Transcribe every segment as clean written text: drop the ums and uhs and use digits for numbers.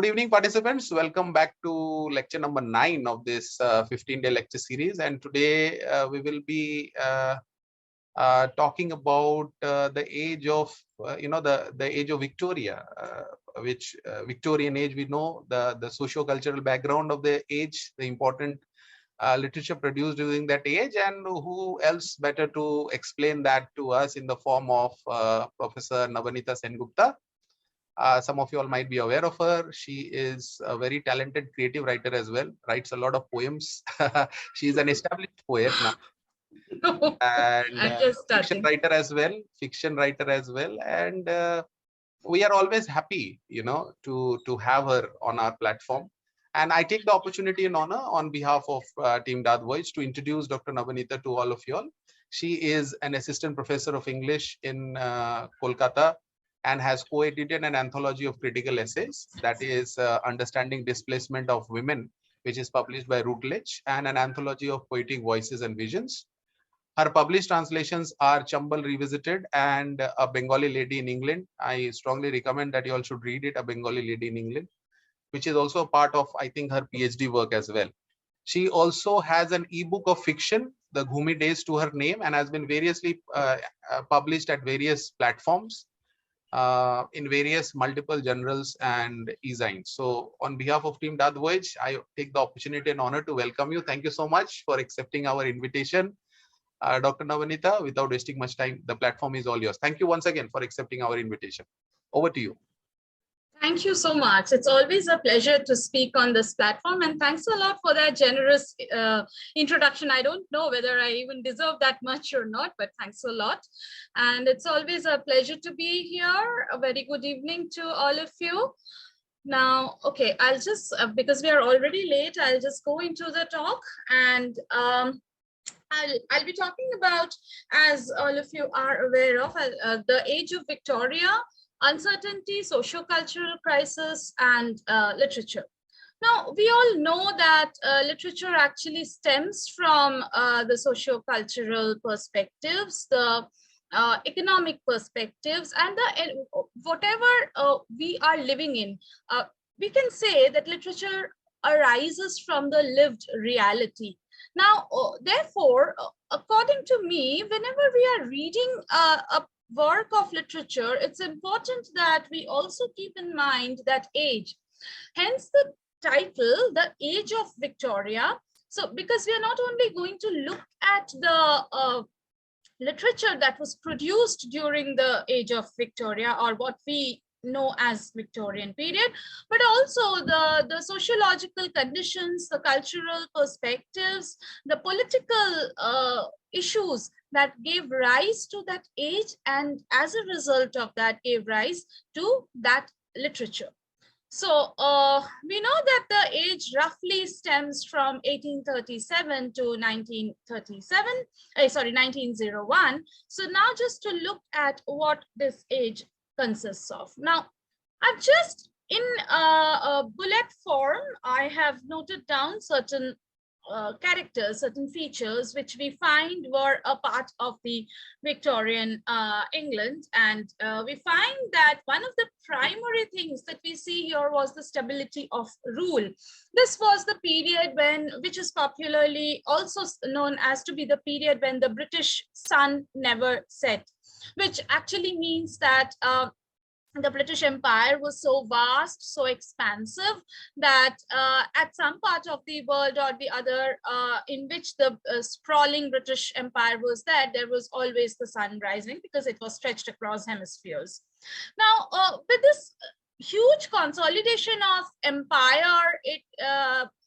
Good evening, participants. Welcome back to lecture number 9 of this 15-day lecture series. And today we will be talking about the age of, the age of Victoria, which Victorian age, we know the socio-cultural background of the age, the important literature produced during that age, and who else better to explain that to us in the form of Professor Nabanita Sengupta. Some of you all might be aware of her. She is a very talented creative writer as well, writes a lot of poems. She's an established poet now. And fiction writer as well. And we are always happy, to have her on our platform. And I take the opportunity and honor on behalf of Team DAATH VOYAGE to introduce Dr. Nabanita to all of you all. She is an assistant professor of English in Kolkata, and has co-edited an anthology of critical essays, that is Understanding Displacement of Women, which is published by Routledge, and an anthology of poetic voices and visions. Her published translations are Chambal Revisited and A Bengali Lady in England. I strongly recommend that you all should read it, A Bengali Lady in England, which is also a part of, I think, her PhD work as well. She also has an ebook of fiction, The Ghumi Days, to her name, and has been variously published at various platforms. In various multiple journals and e-zines. So on behalf of Team DAATH VOYAGE, I take the opportunity and honor to welcome you. Thank you so much for accepting our invitation. Dr. Nabanita, without wasting much time, the platform is all yours. Thank you once again for accepting our invitation. Over to you. Thank you so much. It's always a pleasure to speak on this platform, and thanks a lot for that generous introduction. I don't know whether I even deserve that much or not, but thanks a lot. And it's always a pleasure to be here. A very good evening to all of you. Now, okay, I'll just, because we are already late, I'll just go into the talk, and I'll be talking about, as all of you are aware of, the age of Victoria, uncertainty, socio-cultural crisis, and literature. Now, we all know that literature actually stems from the socio-cultural perspectives, the economic perspectives, and the whatever we are living in. We can say that literature arises from the lived reality. Now, therefore, according to me, whenever we are reading a work of literature, it's important that we also keep in mind that age. Hence the title, The Age of Victoria. So, because we are not only going to look at the literature that was produced during the age of Victoria, or what we know as Victorian period, but also the sociological conditions, the cultural perspectives, the political issues that gave rise to that age, and as a result of that gave rise to that literature. So we know that the age roughly stems from 1837 to 1901. So now just to look at what this age consists of. Now, I've just in a bullet form, I have noted down certain characters, certain features which we find were a part of the Victorian England, and we find that one of the primary things that we see here was the stability of rule. This was the period when, which is popularly also known as to be the period when the British sun never set, which actually means that the British Empire was so vast, so expansive, that at some part of the world or the other in which the sprawling British Empire was there was always the sun rising because it was stretched across hemispheres. Now, with this huge consolidation of empire,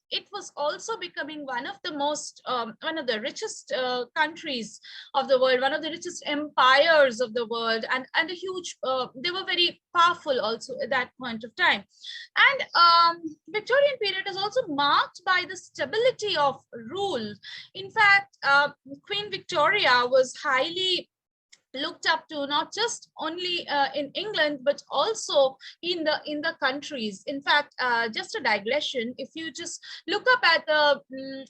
it was also becoming one of the most, one of the richest countries of the world, one of the richest empires of the world, and a huge, they were very powerful also at that point of time. And Victorian period is also marked by the stability of rule. In fact, Queen Victoria was highly looked up to, not just only in England but also in the countries. In fact, just a digression, if you just look up at the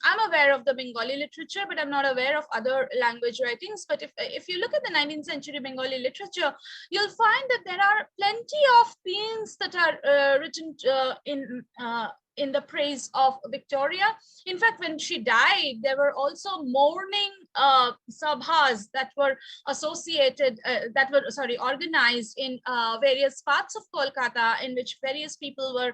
I'm aware of the Bengali literature, but I'm not aware of other language writings. But if you look at the 19th century Bengali literature, you'll find that there are plenty of paeans that are written in the praise of Victoria. In fact, when she died, there were also mourning sabhas that were associated, organized in various parts of Kolkata, in which various people were,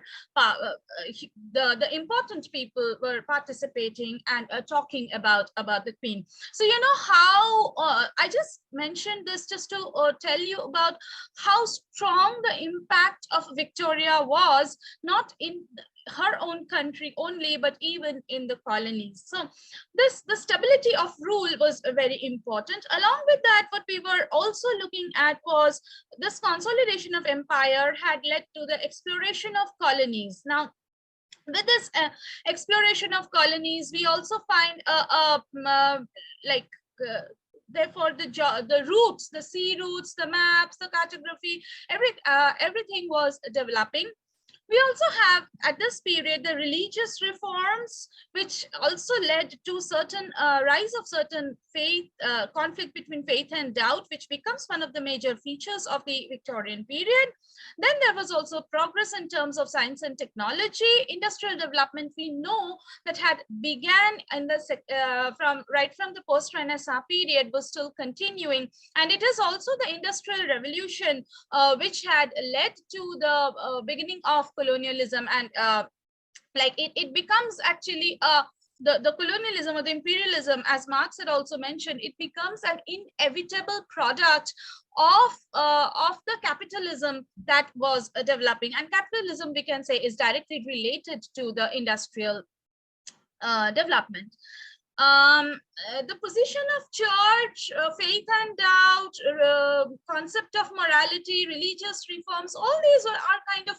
the important people were participating and talking about the Queen. So you know how I just mentioned this just to tell you about how strong the impact of Victoria was, not in her own country only, but even in the colonies. So the stability of rule was very important. Along with that, what we were also looking at was this consolidation of empire had led to the exploration of colonies. Now, with this exploration of colonies, we also find therefore the routes, the sea routes, the maps, the cartography, everything was developing. We also have at this period the religious reforms, which also led to certain rise of certain faith, conflict between faith and doubt, which becomes one of the major features of the Victorian period. Then there was also progress in terms of science and technology. Industrial development, we know, that had began in the from the post-Renaissance period was still continuing, and it is also the Industrial Revolution which had led to the beginning of colonialism, and it becomes actually the colonialism or the imperialism, as Marx had also mentioned, it becomes an inevitable product of the capitalism that was developing. And capitalism, we can say, is directly related to the industrial development. The position of church, faith and doubt, concept of morality, religious reforms, all these are kind of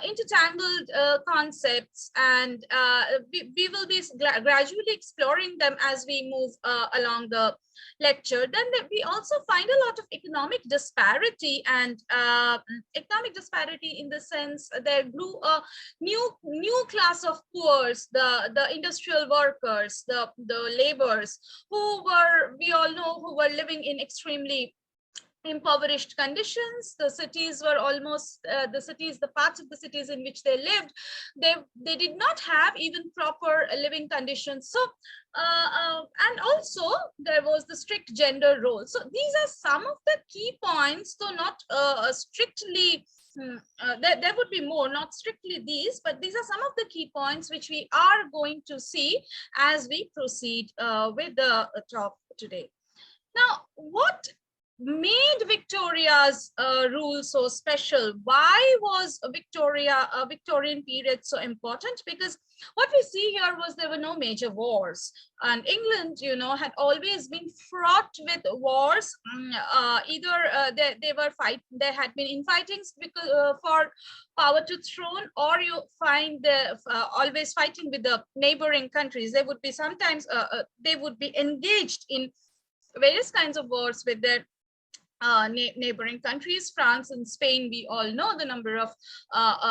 intertangled concepts, and we will be gradually exploring them as we move along the lecture. Then we also find a lot of economic disparity, and economic disparity in the sense there grew a new class of poors, the industrial workers, the laborers, who were, we all know, who were living in extremely impoverished conditions. The cities were almost the parts of the cities in which they lived, they did not have even proper living conditions. So and also there was the strict gender role. So these are some of the key points, though not strictly there would be more, not strictly these, but these are some of the key points which we are going to see as we proceed with the talk today. Now, what made Victoria's rule so special? Why was Victorian period so important? Because what we see here was there were no major wars, and England, you know, had always been fraught with wars. Either there had been infightings because for power to throne, or you find the always fighting with the neighboring countries. They would be sometimes they would be engaged in various kinds of wars with their neighboring countries. France and Spain, we all know the number of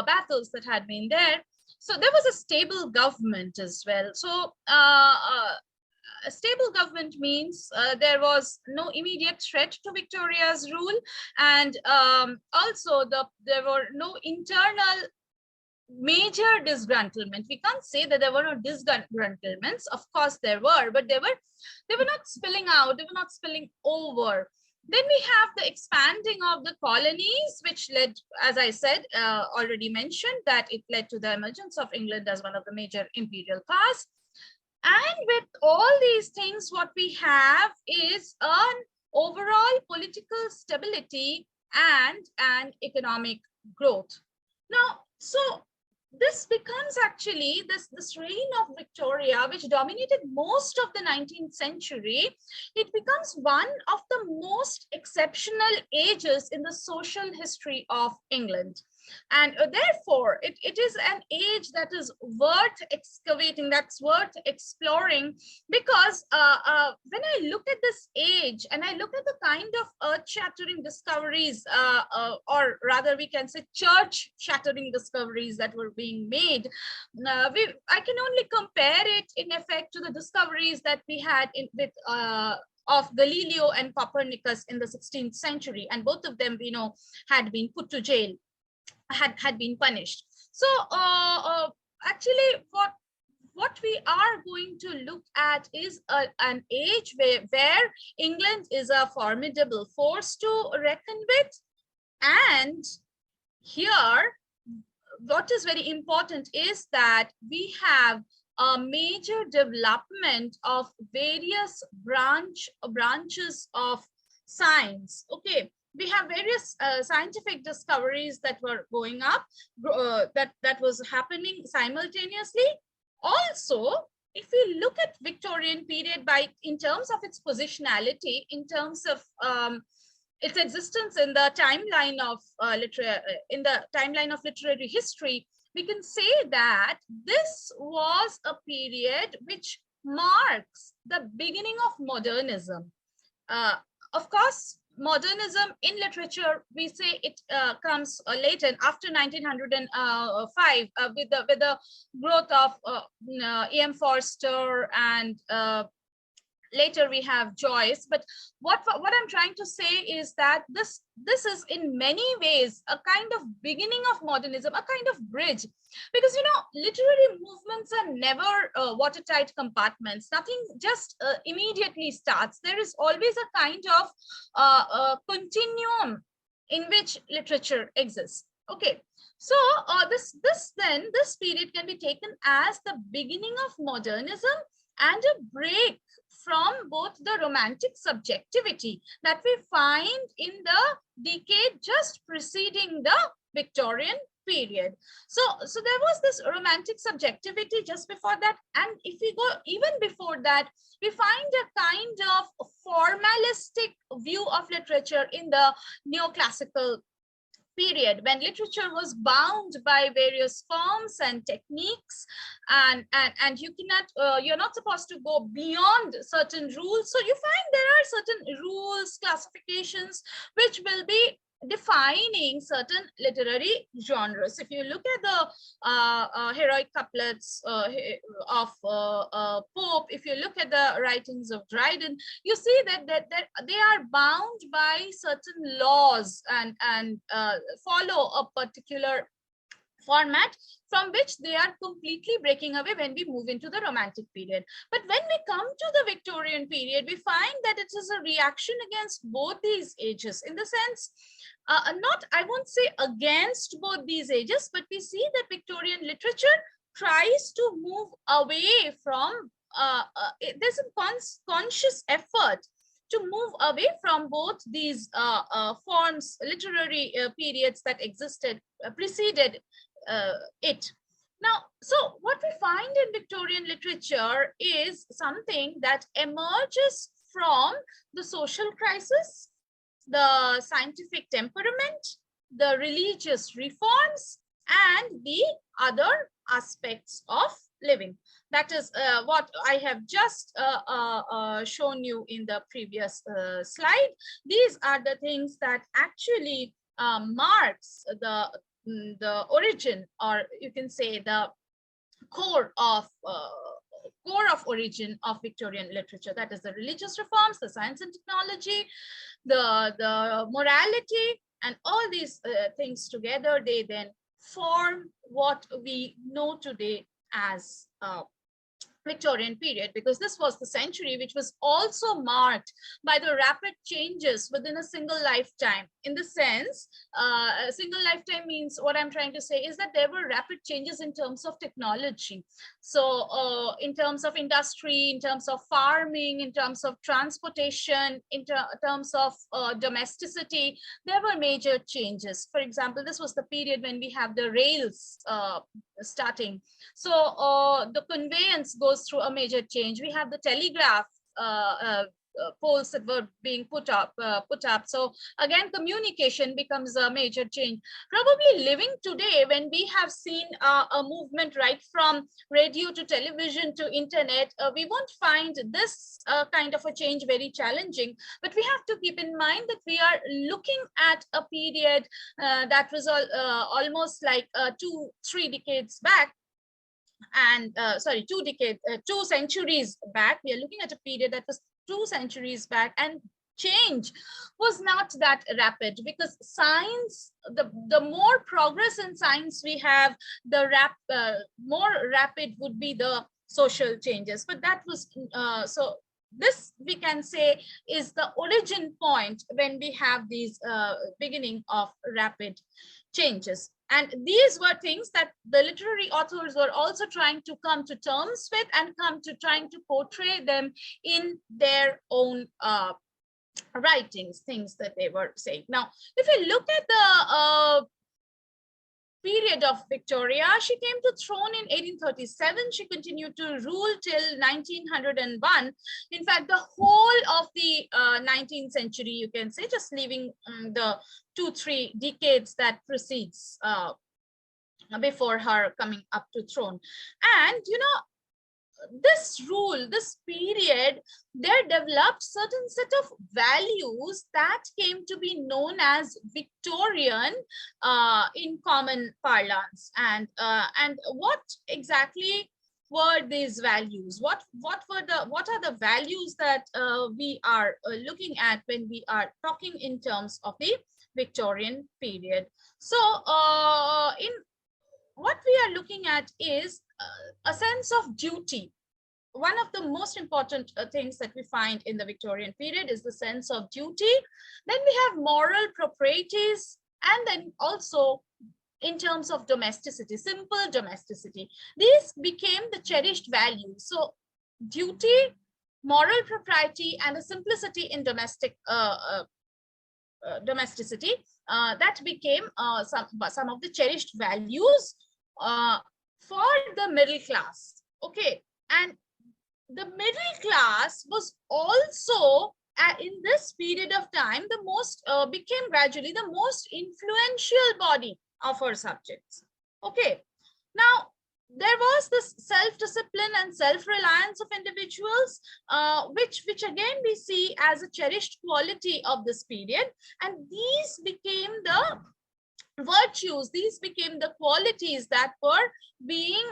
battles that had been there. So there was a stable government as well. So a stable government means there was no immediate threat to Victoria's rule, and also there were no internal major disgruntlement. We can't say that there were no disgruntlements. Of course there were, but they were not spilling out, they were not spilling over. Then we have the expanding of the colonies, which led, as I said, already mentioned, that it led to the emergence of England as one of the major imperial powers. And with all these things, what we have is an overall political stability and an economic growth. Now, so this becomes actually this reign of Victoria, which dominated most of the 19th century. It becomes one of the most exceptional ages in the social history of England. And therefore, it is an age that is worth excavating, that's worth exploring, because when I look at this age and I look at the kind of earth-shattering discoveries, or rather we can say church-shattering discoveries that were being made, I can only compare it in effect to the discoveries that we had of Galileo and Copernicus in the 16th century, and both of them, had been put to jail, had been punished. So actually, what we are going to look at is an age where England is a formidable force to reckon with. And here, what is very important is that we have a major development of various branches of science. Okay, we have various scientific discoveries that were going up, that was happening simultaneously. Also, if we look at Victorian period in terms of its positionality, in terms of its existence in the timeline of literary history, we can say that this was a period which marks the beginning of modernism. Of course, modernism in literature, we say it comes later, after 1905, with the growth of E.M. Forster, and later we have Joyce. But what I'm trying to say is that this is in many ways a kind of beginning of modernism, a kind of bridge, because literary movements are never watertight compartments. Nothing just immediately starts. There is always a kind of continuum in which literature exists. Okay, so this period can be taken as the beginning of modernism and a break from both the romantic subjectivity that we find in the decade just preceding the Victorian period. So there was this romantic subjectivity just before that, and if we go even before that, we find a kind of formalistic view of literature in the neoclassical period, when literature was bound by various forms and techniques, and you cannot you're not supposed to go beyond certain rules. So you find there are certain rules, classifications, which will be defining certain literary genres. If you look at the heroic couplets of Pope, if you look at the writings of Dryden, you see that they are bound by certain laws and follow a particular format from which they are completely breaking away when we move into the Romantic period. But when we come to the Victorian period, we find that it is a reaction against both these ages, in the sense, I won't say against both these ages, but we see that Victorian literature tries to move away from, there's a conscious effort to move away from both these forms, literary periods that existed, preceded it. Now, so what we find in Victorian literature is something that emerges from the social crisis, the scientific temperament, the religious reforms, and the other aspects of living. That is what I have just shown you in the previous slide. These are the things that actually marks the origin, or you can say the core of origin of Victorian literature. That is the religious reforms, the science and technology, the morality, and all these things together, they then form what we know today as Victorian period, because this was the century which was also marked by the rapid changes within a single lifetime. In the sense, a single lifetime means, what I'm trying to say is that there were rapid changes in terms of technology. So in terms of industry, in terms of farming, in terms of transportation, in terms of domesticity, there were major changes. For example, this was the period when we have the rails starting. So the conveyance goes through a major change. We have the telegraph poles that were being put up. So again, communication becomes a major change. Probably living today, when we have seen a movement right from radio to television to internet, we won't find this kind of a change very challenging. But we have to keep in mind that we are looking at a period that was almost like 2-3 decades back. And sorry, 2 centuries back. We are looking at a period that was 2 centuries back, and change was not that rapid, because science, the more progress in science we have, the more rapid would be the social changes. But that was so this, we can say, is the origin point when we have these beginning of rapid changes. And these were things that the literary authors were also trying to come to terms with, and trying to portray them in their own writings, things that they were saying. Now, if you look at the period of Victoria, she came to throne in 1837. She continued to rule till 1901. In fact, the whole of the 19th century, you can say, just leaving the 2-3 decades that precedes before her coming up to throne. And this rule, this period, there developed certain set of values that came to be known as Victorian in common parlance. And what exactly were these values? What are the values that we are looking at when we are talking in terms of the Victorian period? So in what we are looking at is a sense of duty. One of the most important things that we find in the Victorian period is the sense of duty. Then we have moral proprieties, and then also in terms of domesticity, simple domesticity. These became the cherished values. So duty, moral propriety, and a simplicity in domesticity, that became some of the cherished values for the middle class. Okay, and the middle class was also in this period of time the most became gradually the most influential body of her subjects. Okay, now there was this self-discipline and self-reliance of individuals, which again we see as a cherished quality of this period, and these became the virtues, these became the qualities that were being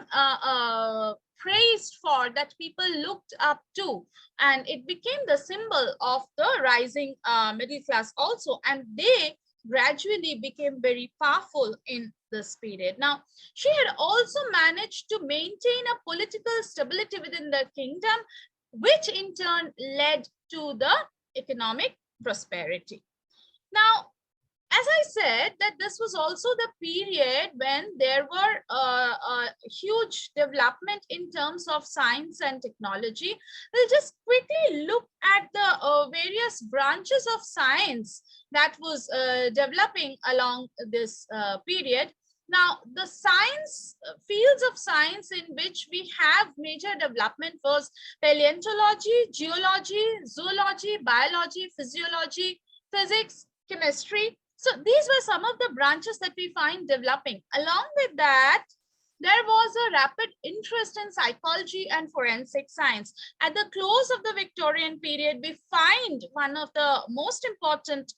praised for, that people looked up to, and it became the symbol of the rising middle class also, and they gradually became very powerful in this period. Now, she had also managed to maintain a political stability within the kingdom, which in turn led to the economic prosperity. Now, as I said, that this was also the period when there were a huge development in terms of science and technology. We'll just quickly look at the various branches of science that was developing along this period. Now, the fields of science in which we have major development was paleontology, geology, zoology, biology, physiology, physics, chemistry. So these were some of the branches that we find developing. Along with that, there was a rapid interest in psychology and forensic science. At the close of the Victorian period, we find one of the most important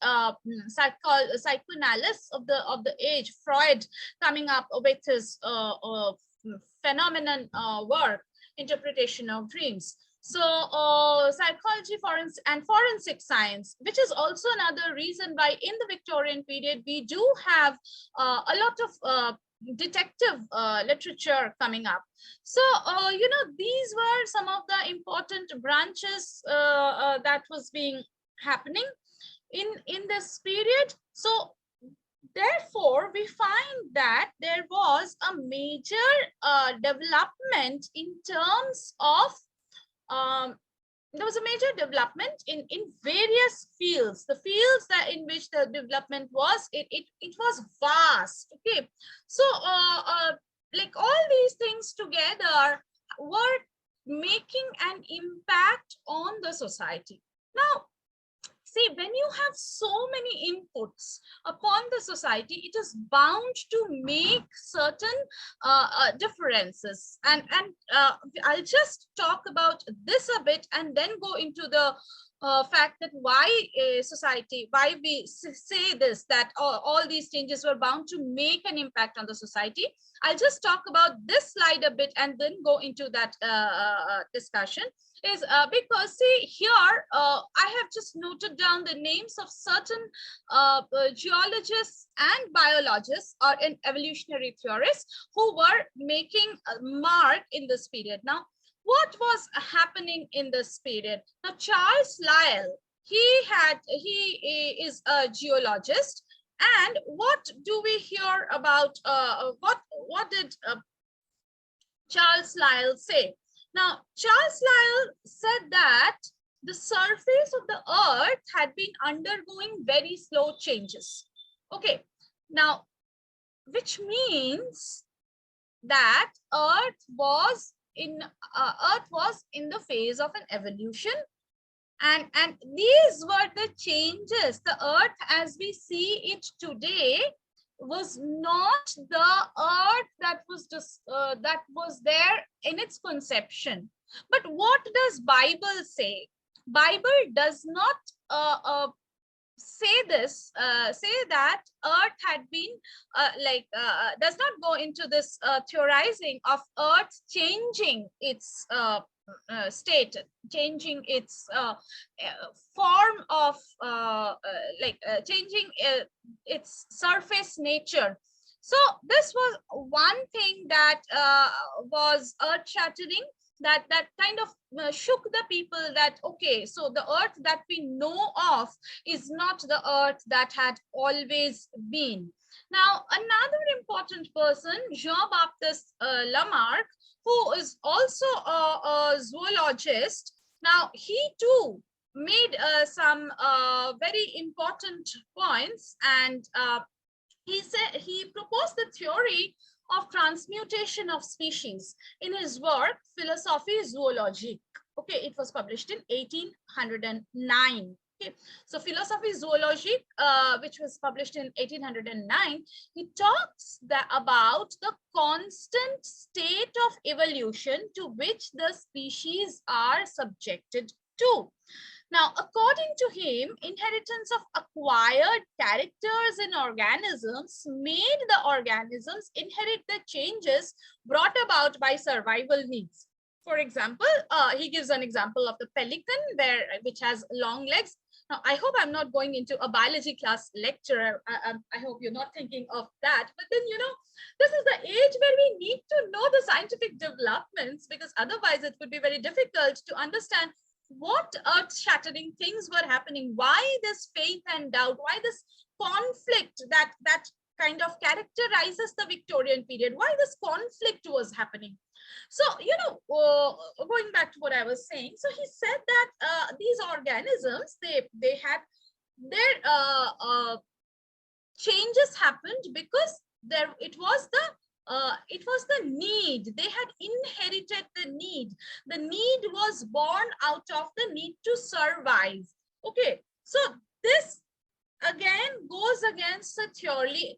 psychoanalysts of the age, Freud, coming up with his phenomenon work, Interpretation of Dreams. So psychology, forensic science, which is also another reason why in the Victorian period, we do have a lot of detective literature coming up. So, these were some of the important branches that was being happening in this period. So, therefore, we find that there was a major development in terms of there was a major development in various fields. The fields that in which the development was, it was vast. Okay, so like all these things together were making an impact on the society. Now, see, when you have so many inputs upon the society, it is bound to make certain differences. And I'll just talk about this a bit and then go into the fact that why society, why we say this, that all these changes were bound to make an impact on the society. I'll just talk about this slide a bit and then go into that discussion. Is because see here, I have just noted down the names of certain geologists and biologists or evolutionary theorists who were making a mark in this period. Now, what was happening in this period? Now, Charles Lyell, he is a geologist, and what do we hear about? What did Charles Lyell say? Now, Charles Lyell said that the surface of the earth had been undergoing very slow changes. Okay, now, which means that earth was in the phase of an evolution, and these were the changes. The earth as we see it today was not the earth that was just that was there in its conception. But what does Bible say? Bible does not say this, say that earth had been does not go into this theorizing of earth changing its state, changing its form of changing its surface nature. So this was one thing that was earth shattering, that kind of shook the people, that okay, so the earth that we know of is not the earth that had always been. Now, another important person, Jean-Baptiste Lamarck, who is also a zoologist. Now, he too made some very important points, and he proposed the theory of transmutation of species in his work Philosophie Zoologique. Okay, it was published in 1809. Okay, so Philosophie Zoologique, which was published in 1809, he talks about the constant state of evolution to which the species are subjected to. Now, according to him, inheritance of acquired characters in organisms made the organisms inherit the changes brought about by survival needs. For example, he gives an example of the pelican, which has long legs. Now, I hope I'm not going into a biology class lecture. I hope you're not thinking of that. But then, you know, this is the age where we need to know the scientific developments, because otherwise it would be very difficult to understand what earth-shattering things were happening, why this faith and doubt, why this conflict that kind of characterizes the Victorian period, why this conflict was happening. So, you know, going back to what I was saying, so he said that these organisms, they had their changes happened because it was the need. They had inherited the need. The need was born out of the need to survive. Okay, so this again goes against the theory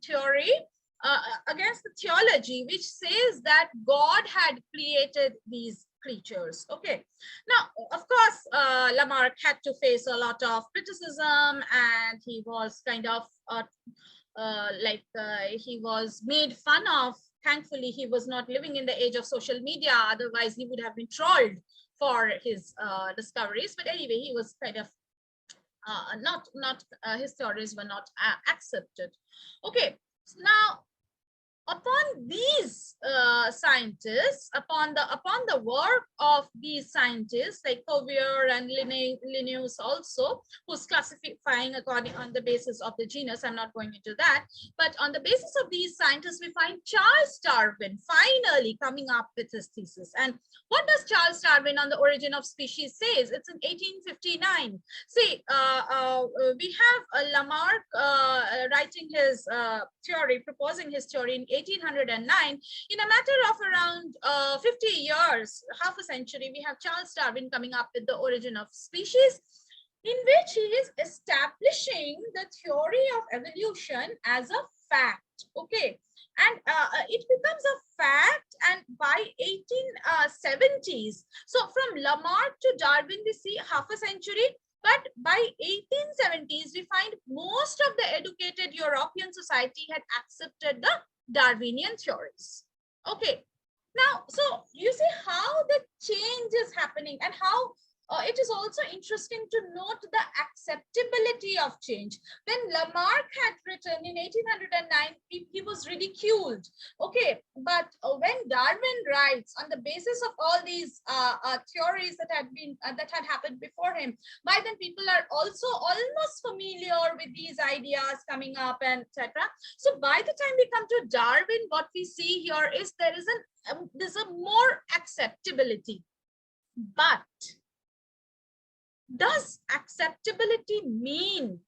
against the theology, which says that God had created these creatures. Okay, now of course Lamarck had to face a lot of criticism, and he was kind of he was made fun of. Thankfully, he was not living in the age of social media, otherwise he would have been trolled for his discoveries. But anyway, he was kind of his theories were not accepted. Okay, now upon these scientists, upon the work of these scientists like Cuvier and Linnaeus also, who's classifying according on the basis of the genus. I'm not going into that, but on the basis of these scientists, we find Charles Darwin finally coming up with his thesis. And what does Charles Darwin on the origin of species says? It's in 1859. See, we have Lamarck writing his theory, proposing his theory in 1809. In a matter of around 50 years, half a century, we have Charles Darwin coming up with the origin of species. in which he is establishing the theory of evolution as a fact. Okay, and it becomes a fact, and by 1870s, so from Lamarck to Darwin we see half a century, but by 1870s we find most of the educated European society had accepted the Darwinian theories. Okay, now so you see how the change is happening, and how it is also interesting to note the acceptability of change. When Lamarck had written in 1809, he was ridiculed. Okay, but when Darwin writes on the basis of all these theories that had happened before him, by then people are also almost familiar with these ideas coming up and etc. So by the time we come to Darwin, what we see here is there's a more acceptability. But does acceptability mean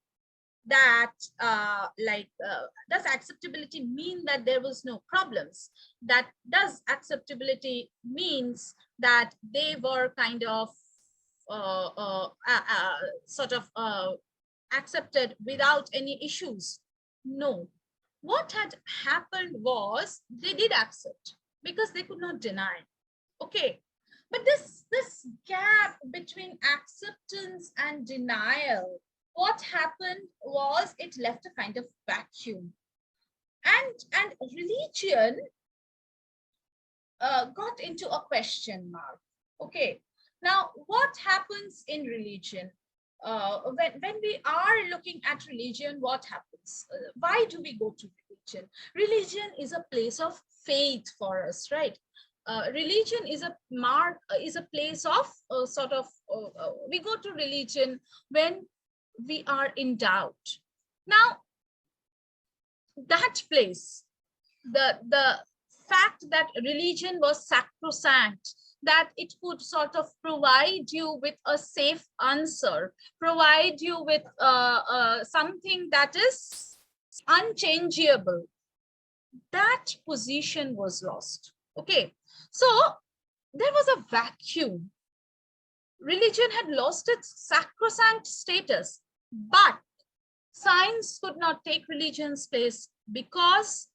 that does acceptability mean that there was no problems? That does acceptability means that they were kind of accepted without any issues? No. What had happened was they did accept because they could not deny. Okay, but this gap between acceptance and denial, what happened was it left a kind of vacuum, and religion got into a question mark. Okay, now what happens in religion? When we are looking at religion, what happens? Why do we go to religion? Religion is a place of faith for us, right? Religion is a place of we go to religion when we are in doubt. Now that place, the fact that religion was sacrosanct, that it could sort of provide you with a safe answer, provide you with something that is unchangeable, that position was lost. Okay, so there was a vacuum. Religion had lost its sacrosanct status, but science could not take religion's place because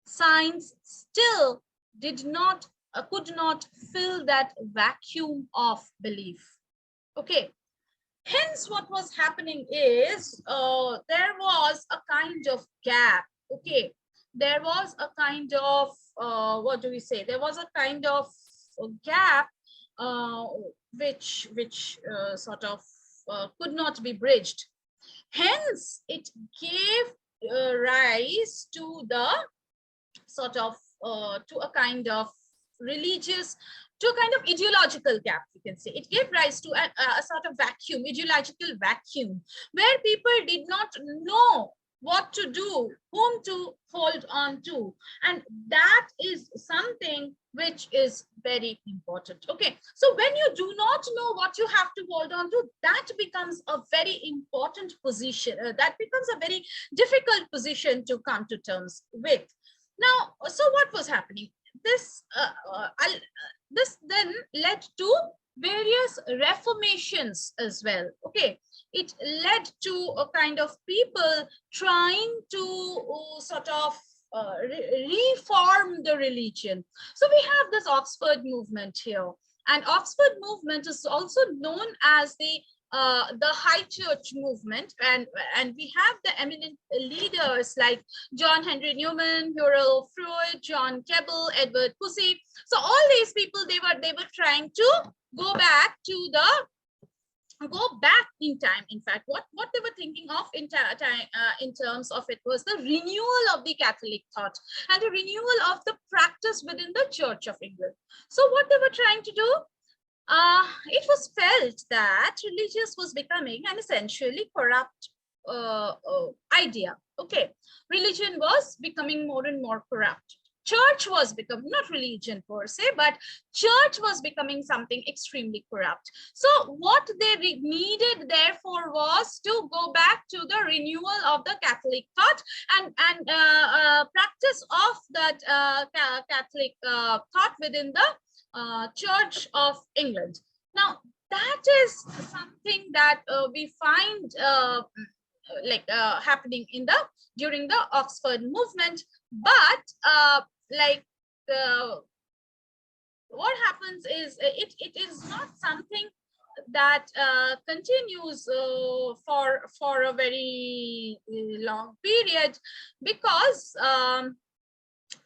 science still could not fill that vacuum of belief. Okay, hence what was happening is there was a kind of gap. Okay, there was a kind of what do we say? There was a kind of gap which sort of could not be bridged. Hence, it gave rise to the sort of to a kind of religious, to a kind of ideological gap, you can say. It gave rise to a sort of vacuum, ideological vacuum, where people did not know what to do, whom to hold on to. And that is something which is very important. Okay, so when you do not know what you have to hold on to, that becomes a very important position. That becomes a very difficult position to come to terms with. Now, so what was happening? This then led to various reformations as well. Okay, it led to a kind of people trying to sort of reform the religion. So we have this Oxford movement here, and Oxford movement is also known as the High Church movement, and we have the eminent leaders like John Henry Newman, Hurrell Freud, John Keble, Edward Pusey. So all these people, they were trying to go back in time. In fact, what they were thinking of in terms of it was the renewal of the Catholic thought and the renewal of the practice within the Church of England. So what they were trying to do, it was felt that religious was becoming an essentially corrupt idea. Okay, religion was becoming more and more corrupt. Church was becoming, not religion per se, but church was becoming something extremely corrupt. So what they needed therefore was to go back to the renewal of the Catholic thought and practice of that Catholic thought within the Church of England. Now that is something that we find happening during the Oxford movement. But like what happens is it is not something that continues for a very long period, because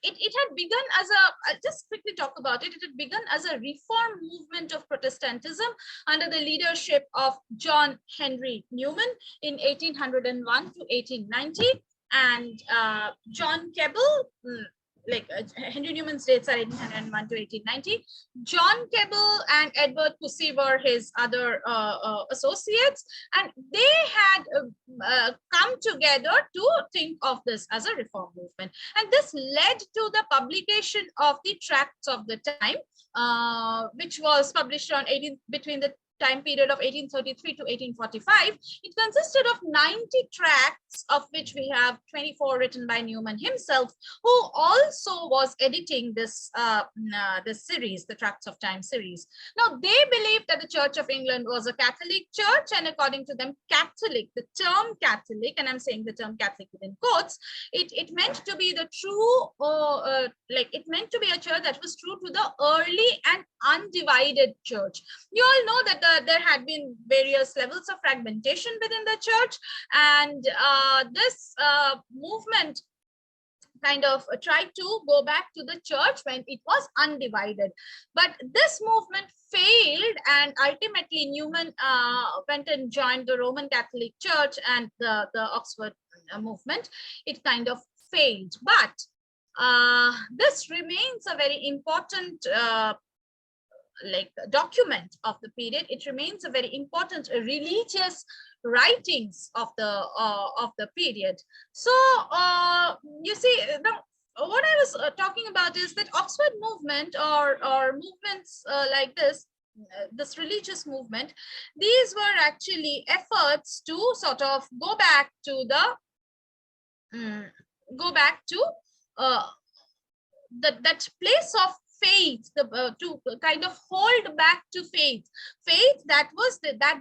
it had begun as I'll just quickly talk about it. It had begun as a reform movement of Protestantism under the leadership of John Henry Newman in 1801 to 1890. And John Keble, Henry Newman's dates are 1801 to 1890. John Keble and Edward Pusey were his other associates, and they had come together to think of this as a reform movement. And this led to the publication of the Tracts of the Time, which was published between the time period of 1833 to 1845. It consisted of 90 tracts, of which we have 24 written by Newman himself, who also was editing this this series, the Tracts of Time series. Now, they believed that the Church of England was a Catholic church, and according to them, Catholic, the term Catholic, and I'm saying the term Catholic within quotes, it meant to be the true, it meant to be a church that was true to the early and undivided church. You all know that there had been various levels of fragmentation within the church, and this movement kind of tried to go back to the church when it was undivided. But this movement failed, and ultimately Newman went and joined the Roman Catholic Church, and the Oxford movement, it kind of failed. But this remains a very important document of the period. It remains a very important religious writings of the period. So you see, now what I was talking about is that Oxford movement or movements like this religious movement, these were actually efforts to sort of go back to that place of faith, to kind of hold back to faith that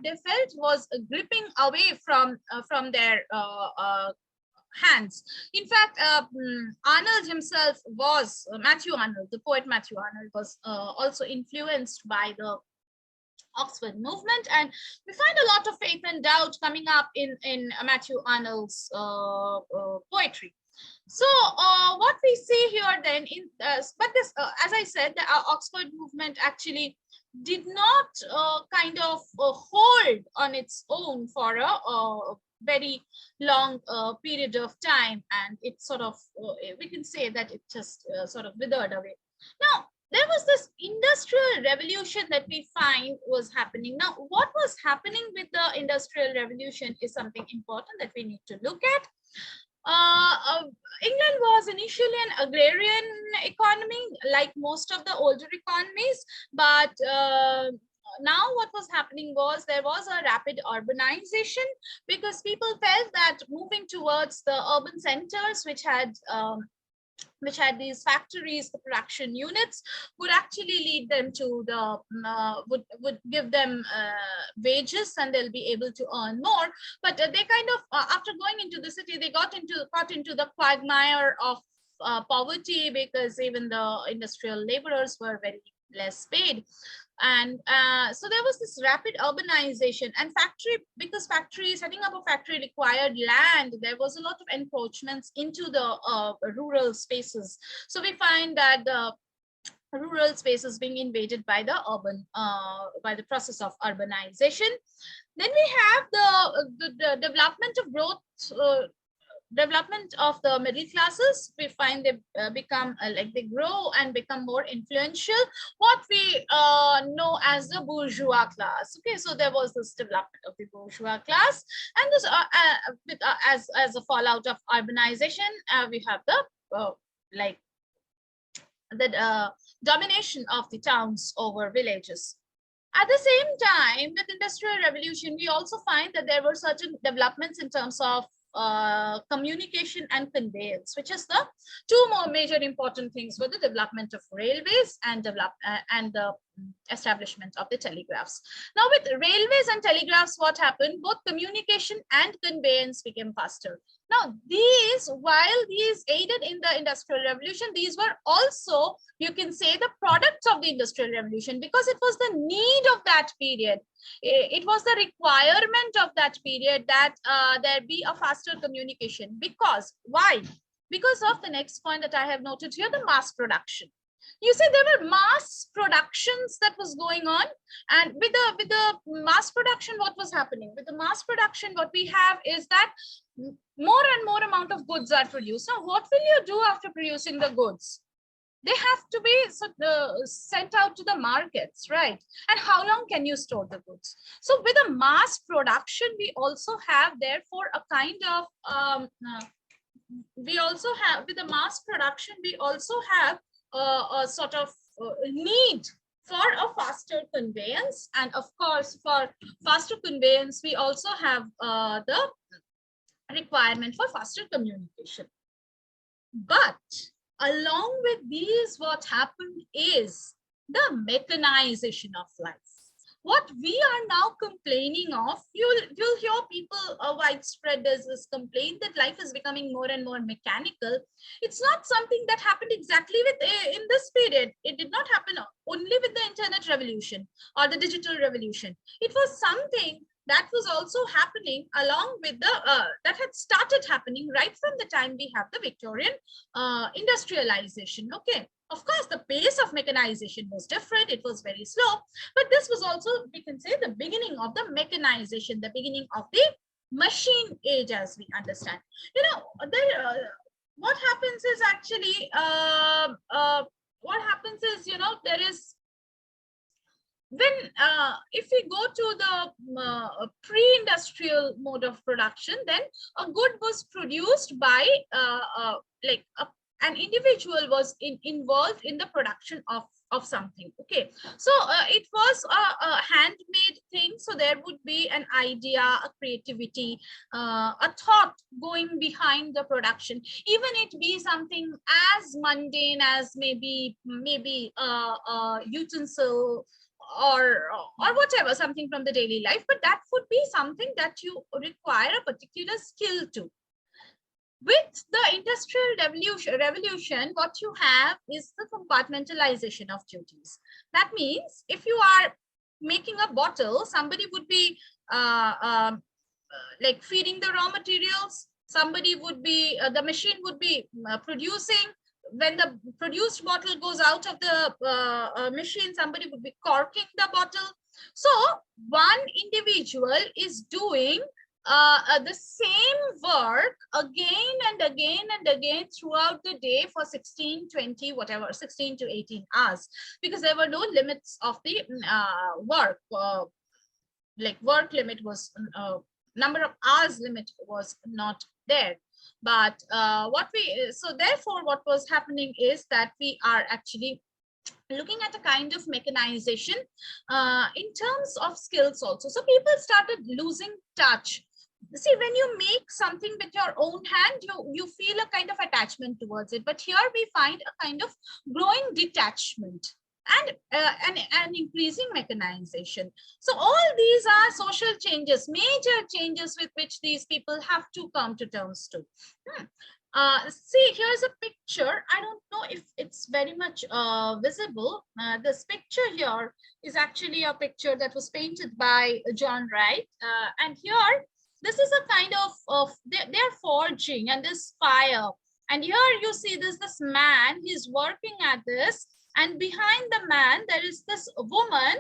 they felt was gripping away from their hands. In fact, Arnold himself was Matthew Arnold, the poet Matthew Arnold, was also influenced by the Oxford movement, and we find a lot of faith and doubt coming up in Matthew Arnold's poetry. So what we see here then, but this, as I said, the Oxford movement actually did not kind of hold on its own for a very long period of time, and it sort of, we can say that it just sort of withered away. Now, there was this industrial revolution that we find was happening. Now, what was happening with the industrial revolution is something important that we need to look at. England was initially an agrarian economy, like most of the older economies, but now what was happening was there was a rapid urbanization, because people felt that moving towards the urban centers, which had these factories, the production units, would actually lead them to the would give them wages, and they'll be able to earn more. But they kind of after going into the city, they got into the quagmire of poverty, because even the industrial laborers were very less paid. And so there was this rapid urbanization, and setting up a factory required land. There was a lot of encroachments into the rural spaces. So we find that the rural spaces being invaded by the by the process of urbanization. Then we have the development of growth, development of the middle classes. We find they become they grow and become more influential, what we know as the bourgeois class. Okay, so there was this development of the bourgeois class, and this as a fallout of urbanization, we have the domination of the towns over villages. At the same time, with industrial revolution, we also find that there were certain developments in terms of communication and conveyance, which is the two more major important things for the development of railways and the establishment of the telegraphs. Now with railways and telegraphs, what happened? Both communication and conveyance became faster. Now these, while these aided in the Industrial Revolution, these were also, you can say, the products of the Industrial Revolution, because it was the need of that period. It was the requirement of that period that there be a faster communication. Because, why? Because of the next point that I have noted here, the mass production. You see, there were mass productions that was going on, and with the mass production, what was happening? With the mass production, what we have is that more and more amount of goods are produced. Now, what will you do after producing the goods? They have to be sent out to the markets, right? And how long can you store the goods? So with a mass production, we also have, therefore, a kind of, we also have, with the mass production, we also have a sort of need for a faster conveyance. And of course, for faster conveyance, we also have the requirement for faster communication. But along with these, what happened is the mechanization of life. What we are now complaining of, you'll hear people widespread as this complaint that life is becoming more and more mechanical. It's not something that happened exactly in this period. It did not happen only with the internet revolution or the digital revolution. It was something that was also happening along with the, that had started happening right from the time we have the Victorian industrialization, okay? Of course, the pace of mechanization was different. It was very slow, but this was also, we can say, the beginning of the mechanization, the beginning of the machine age, as we understand. You know, what happens is actually, what happens is, you know, there is, when if we go to the pre-industrial mode of production, then a good was produced by like an individual was involved in the production of something, okay? So it was a handmade thing, so there would be an idea, a creativity, a thought going behind the production, even it be something as mundane as maybe utensil or whatever, something from the daily life, but that would be something that you require a particular skill to. With the Industrial Revolution, what you have is the compartmentalization of duties. That means if you are making a bottle, somebody would be like feeding the raw materials, somebody would be, the machine would be producing. When the produced bottle goes out of the machine, somebody would be corking the bottle. So one individual is doing the same work again and again and again throughout the day for 16, 20, whatever, 16 to 18 hours, because there were no limits of the work. Like work limit was, number of hours limit was not there. But so therefore what was happening is that we are actually looking at a kind of mechanization in terms of skills also. So people started losing touch. See, when you make something with your own hand, you feel a kind of attachment towards it. But here we find a kind of growing detachment and an increasing mechanization. So all these are social changes, major changes with which these people have to come to terms to. See, here's a picture. I don't know if it's very much visible. This picture here is actually a picture that was painted by John Wright. And here, this is a kind of they're forging and this fire. And here you see this man, he's working at this. And behind the man, there is this woman.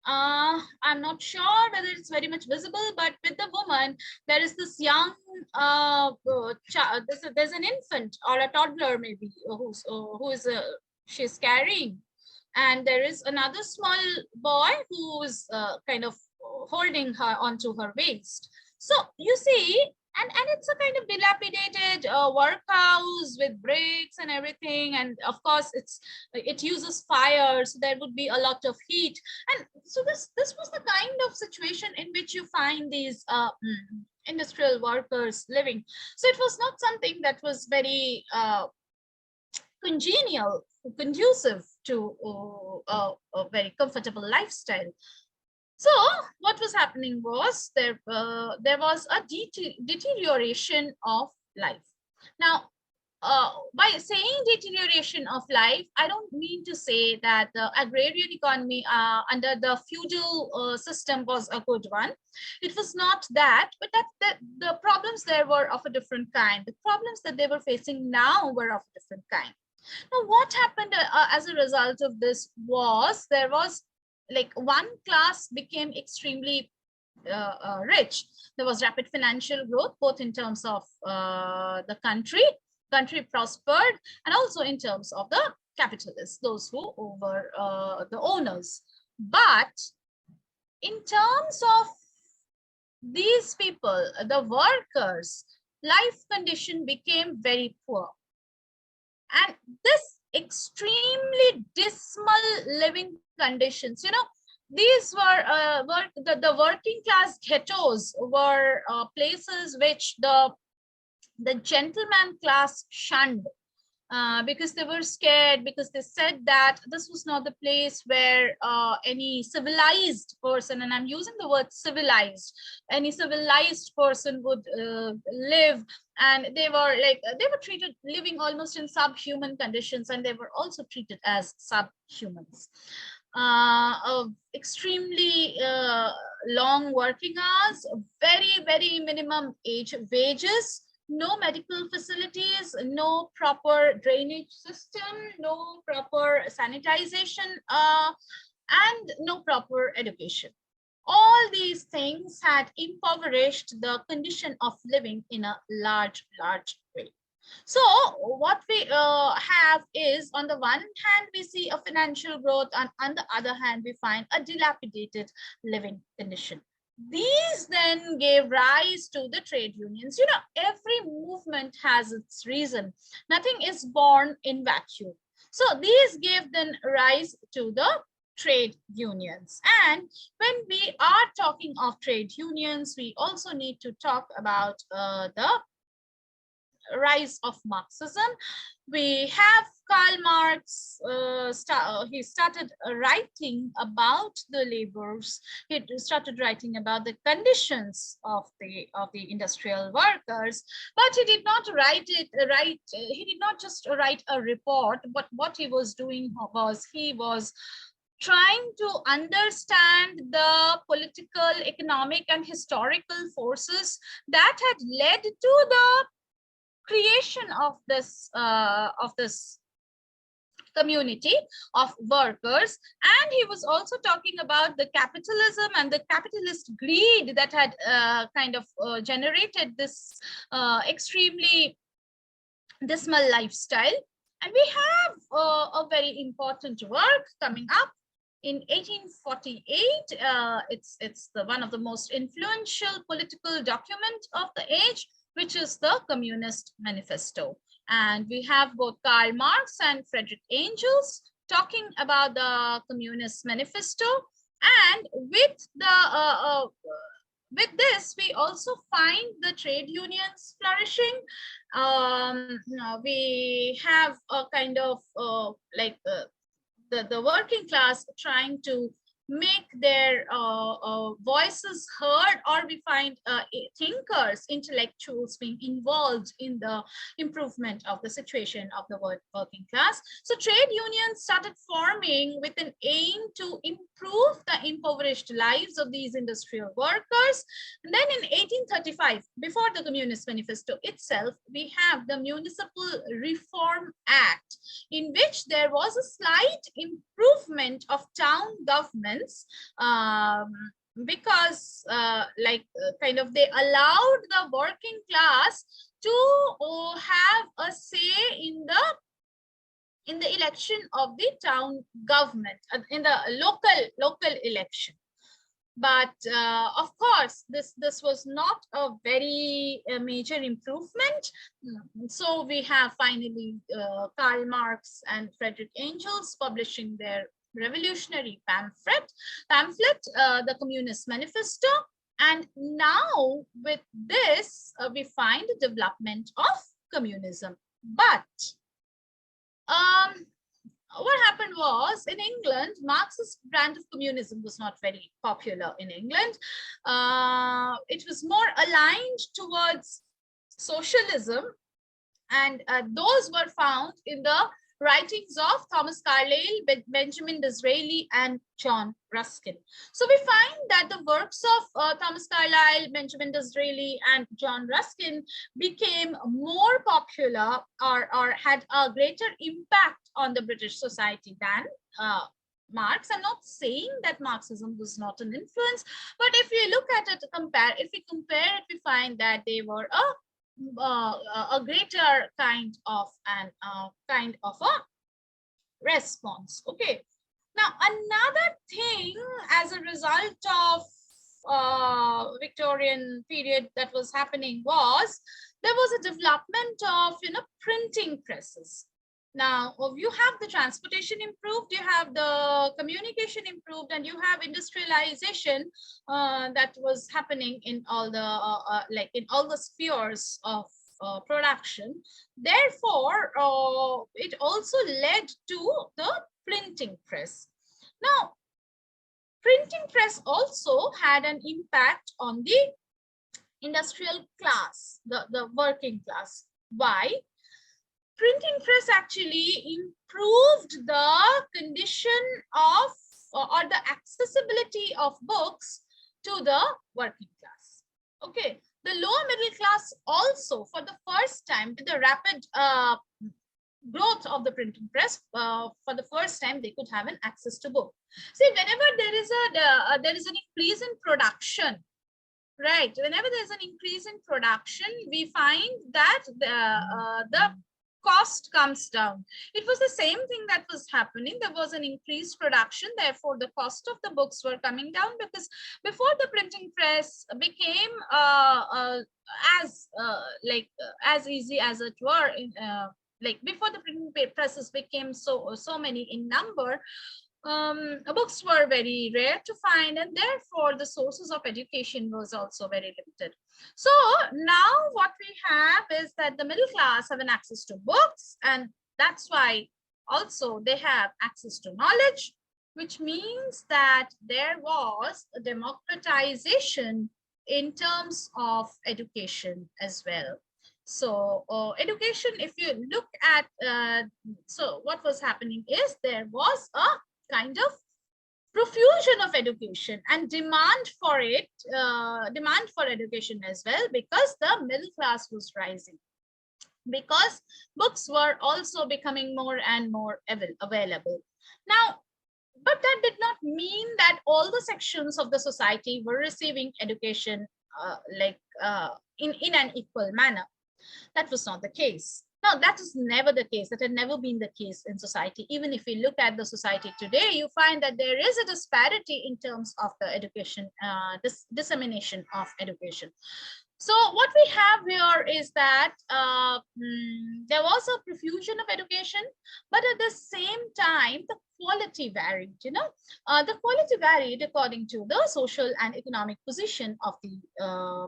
I'm not sure whether it's very much visible, but with the woman, there is this young child. There's an infant or a toddler maybe she's carrying, and there is another small boy who's kind of holding her onto her waist. So you see, and it's a kind of dilapidated workhouse with bricks and everything, and of course it uses fire, so there would be a lot of heat. And so this was the kind of situation in which you find these industrial workers living. So it was not something that was very conducive to a very comfortable lifestyle. So what was happening was there was a deterioration of life. Now, by saying deterioration of life, I don't mean to say that the agrarian economy under the feudal system was a good one. It was not that, but that the problems there were of a different kind. The problems that they were facing now were of a different kind. Now, what happened as a result of this was there was like one class became extremely rich. There was rapid financial growth, both in terms of the country prospered, and also in terms of the capitalists, those who were the owners. But in terms of these people, the workers, life condition became very poor. And this extremely dismal living conditions, these were the working class ghettos were places which the gentleman class shunned because they were scared, because they said that this was not the place where any civilized person, and I'm using the word civilized, any civilized person would live. And they were treated living almost in subhuman conditions, and they were also treated as subhumans. Extremely long working hours, very minimum wages, no medical facilities, no proper drainage system, no proper sanitization, and no proper education. All these things had impoverished the condition of living in a large way. So what we have is, on the one hand, we see a financial growth, and on the other hand, we find a dilapidated living condition. These then gave rise to the trade unions. Every movement has its reason. Nothing is born in vacuum. So these gave then rise to the trade unions. And when we are talking of trade unions, we also need to talk about the rise of Marxism. We have Karl Marx. He started writing about the laborers. He started writing about the conditions of the industrial workers. But he did not he did not just write a report. But what he was doing was he was trying to understand the political, economic, and historical forces that had led to the creation of this community of workers. And he was also talking about the capitalism and the capitalist greed that had generated this extremely dismal lifestyle. And we have a very important work coming up in 1848. It's one of the most influential political document of the age, which is the Communist Manifesto. And we have both Karl Marx and Friedrich Engels talking about the Communist Manifesto. And with this, we also find the trade unions flourishing. We have a kind of the working class trying to make their voices heard, or we find thinkers, intellectuals being involved in the improvement of the situation of the working class. So trade unions started forming with an aim to improve the impoverished lives of these industrial workers. And then in 1835, before the Communist Manifesto itself, we have the Municipal Reform Act, in which there was a slight improvement of town governments, because they allowed the working class to have a say in the election of the town government, in the local election. But of course, this was not a very major improvement. So we have finally Karl Marx and Friedrich Engels publishing their revolutionary pamphlet, the Communist Manifesto. And now with this, we find the development of communism. But what happened was, in England, Marxist brand of communism was not very popular in England. It was more aligned towards socialism, and those were found in the writings of Thomas Carlyle, Benjamin Disraeli, and John Ruskin. So we find that the works of Thomas Carlyle, Benjamin Disraeli, and John Ruskin became more popular, or had a greater impact on the British society than Marx. I'm not saying that Marxism was not an influence, but if we look at it, if we compare it, we find that they were a greater kind of a response. Okay. Now, another thing as a result of Victorian period that was happening was there was a development of printing presses. Now, you have the transportation improved, you have the communication improved, and you have industrialization that was happening in all the in all the spheres of production. Therefore, it also led to the printing press. Now, printing press also had an impact on the industrial class, the working class. Why? Printing press actually improved the condition of or the accessibility of books to the working class. Okay, the lower middle class also, for the first time, with the rapid growth of the printing press, for the first time they could have an access to book. See, whenever there is an increase in production, right? Whenever there's an increase in production, we find that the cost comes down. It was the same thing that was happening. There was an increased production, therefore the cost of the books were coming down, because before the printing press became as easy as it were, before the printing presses became so many in number, books were very rare to find, and therefore the sources of education was also very limited. So now what we have is that the middle class have an access to books, and that's why also they have access to knowledge, which means that there was a democratization in terms of education as well. So education, if you look at, so what was happening is there was a kind of profusion of education and demand for it, demand for education as well, because the middle class was rising, because books were also becoming more and more available. Now, but that did not mean that all the sections of the society were receiving education in an equal manner. That was not the case. Now, that is never the case. That had never been the case in society. Even if we look at the society today, you find that there is a disparity in terms of the education, dissemination of education. So what we have here is that there was a profusion of education, but at the same time, the quality varied, the quality varied according to the social and economic position of the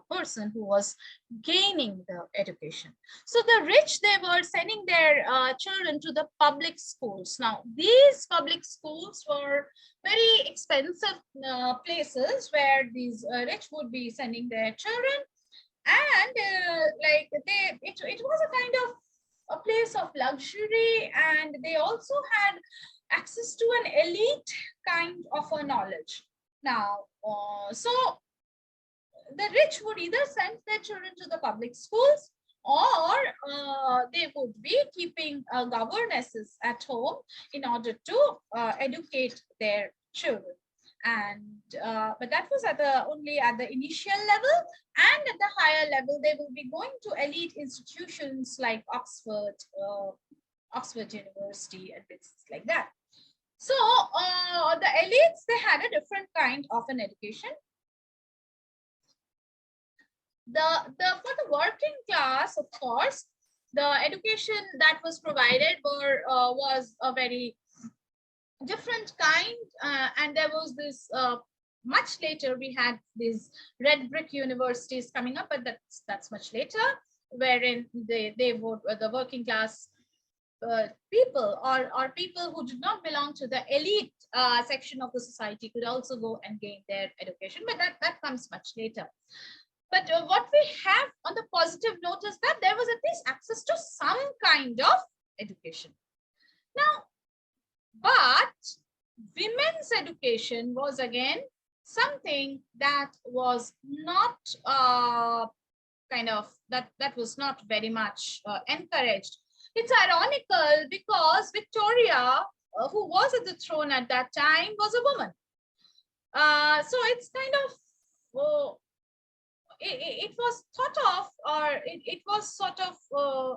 person who was gaining the education. So the rich, they were sending their children to the public schools. Now, these public schools were very expensive places where these rich would be sending their children. And it was a kind of a place of luxury, and they also had access to an elite kind of a knowledge. Now, so the rich would either send their children to the public schools, or they would be keeping governesses at home in order to educate their children. And but that was only at the initial level, and at the higher level they will be going to elite institutions like Oxford University and places like that. So the elites, they had a different kind of an education. For the working class, of course, the education that was provided was a very different kind, and there was this much later we had these red brick universities coming up, but that's much later, wherein the working class people or people who did not belong to the elite section of the society could also go and gain their education, but that comes much later. But what we have on the positive note is that there was at least access to some kind of education. Now, but women's education was again something that was not that was not very much encouraged. It's ironical because Victoria, who was at the throne at that time, was a woman. So it's kind of it was thought of, or it was sort of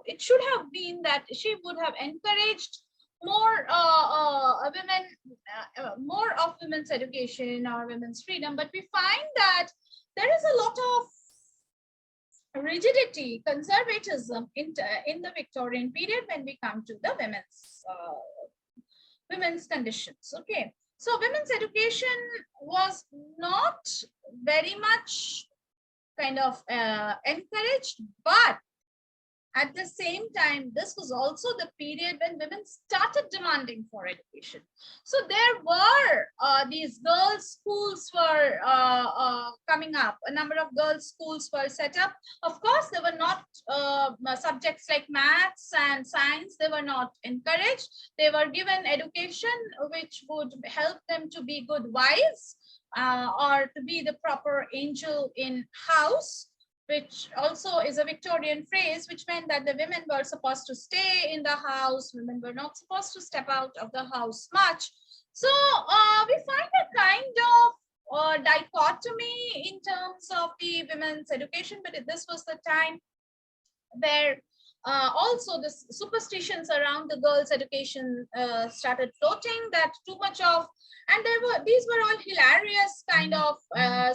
it should have been that she would have encouraged more women, more of women's education or women's freedom. But we find that there is a lot of rigidity, conservatism in the Victorian period when we come to the women's conditions. Okay, so women's education was not very much kind of encouraged, but at the same time, this was also the period when women started demanding for education. So there were these girls' schools were coming up. A number of girls' schools were set up. Of course, they were not subjects like maths and science. They were not encouraged. They were given education which would help them to be good wives or to be the proper angel in house, which also is a Victorian phrase, which meant that the women were supposed to stay in the house. Women were not supposed to step out of the house much. So we find a kind of dichotomy in terms of the women's education, but this was the time where also the superstitions around the girls' education started floating, that too much of, and these were all hilarious kind of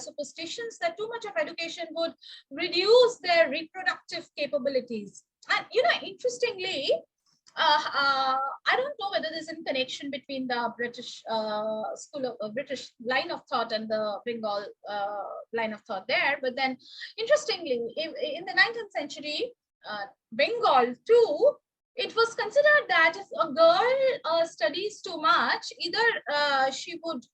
superstitions, that too much of education would reduce their reproductive capabilities. And interestingly, I don't know whether there's a connection between the British British line of thought and the Bengal line of thought there, but then interestingly, in the 19th century, Bengal too, it was considered that if a girl studies too much, either she would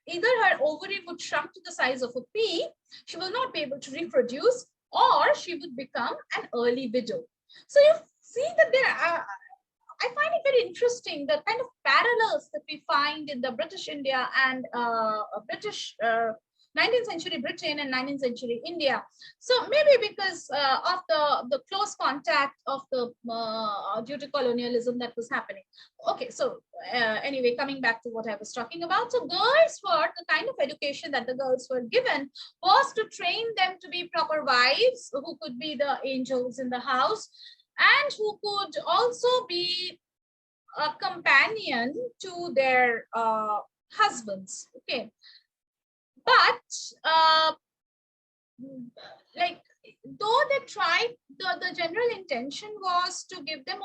either her ovary would shrunk to the size of a pea, she will not be able to reproduce, or she would become an early widow. So you see that there are, I find it very interesting, the kind of parallels that we find in the British India and British 19th century Britain and 19th century India. So maybe because of the close contact of the due to colonialism that was happening. Okay, so anyway, coming back to what I was talking about. So girls were, the kind of education that the girls were given was to train them to be proper wives who could be the angels in the house, and who could also be a companion to their husbands. Okay. But like, though they tried, the general intention was to give the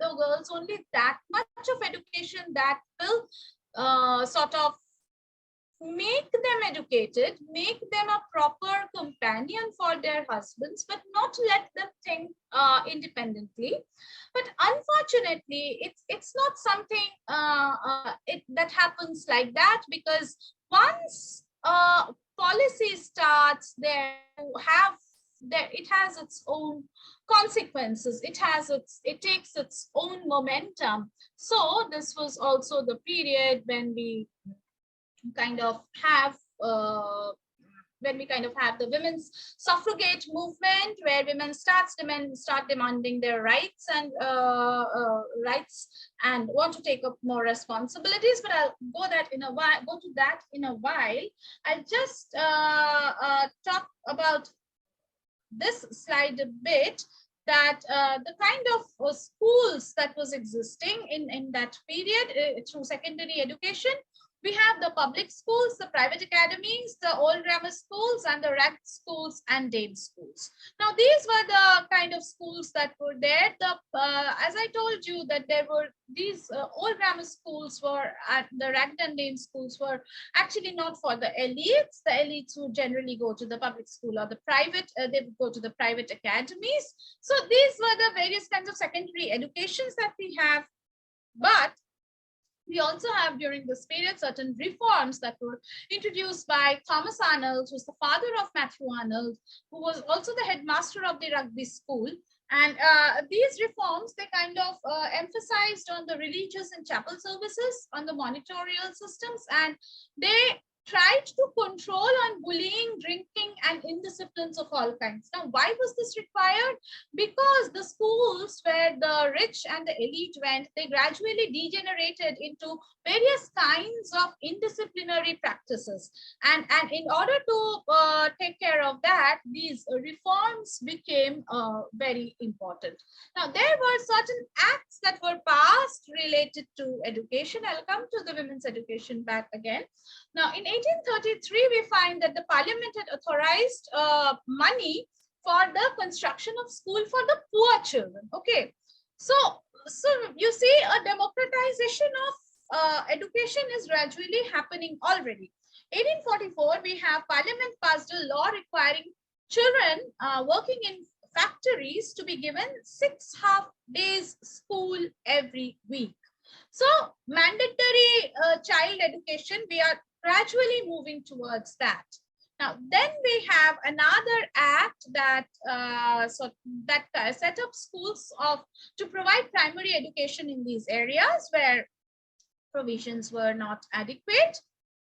girls only that much of education that will sort of make them educated, make them a proper companion for their husbands, but not let them think independently. But unfortunately, it's not something that happens like that, because once policy starts, it has its own consequences. It takes its own momentum. So this was also the period when we kind of have the women's suffragette movement, where women start demanding their rights and want to take up more responsibilities. But I'll go to that in a while. I'll just talk about this slide a bit, that the kind of schools that was existing in that period through secondary education. We have the public schools, the private academies, the old grammar schools, schools and the ragged schools and dame schools. Now, these were the kind of schools that were there. As I told you, that there were these old grammar schools were at the ragged and dame schools were actually not for the elites. The elites would generally go to the public school or the private, they would go to the private academies. So these were the various kinds of secondary educations that we have. But we also have during this period certain reforms that were introduced by Thomas Arnold, who's the father of Matthew Arnold, who was also the headmaster of the rugby school. And these reforms, they kind of emphasized on the religious and chapel services, on the monitorial systems, and they tried to control on bullying, drinking, and indisciplines of all kinds. Now, why was this required? Because the schools where the rich and the elite went, they gradually degenerated into various kinds of indisciplinary practices. And in order to take care of that, these reforms became very important. Now, there were certain acts that were passed related to education. I'll come to the women's education back again. Now, in 1833, we find that the parliament had authorized money for the construction of school for the poor children. Okay, so you see a democratization of education is gradually happening already. 1844, we have parliament passed a law requiring children working in factories to be given 6 half-days school every week. So mandatory child education, we are gradually moving towards that. Now, then we have another act that set up schools to provide primary education in these areas where provisions were not adequate.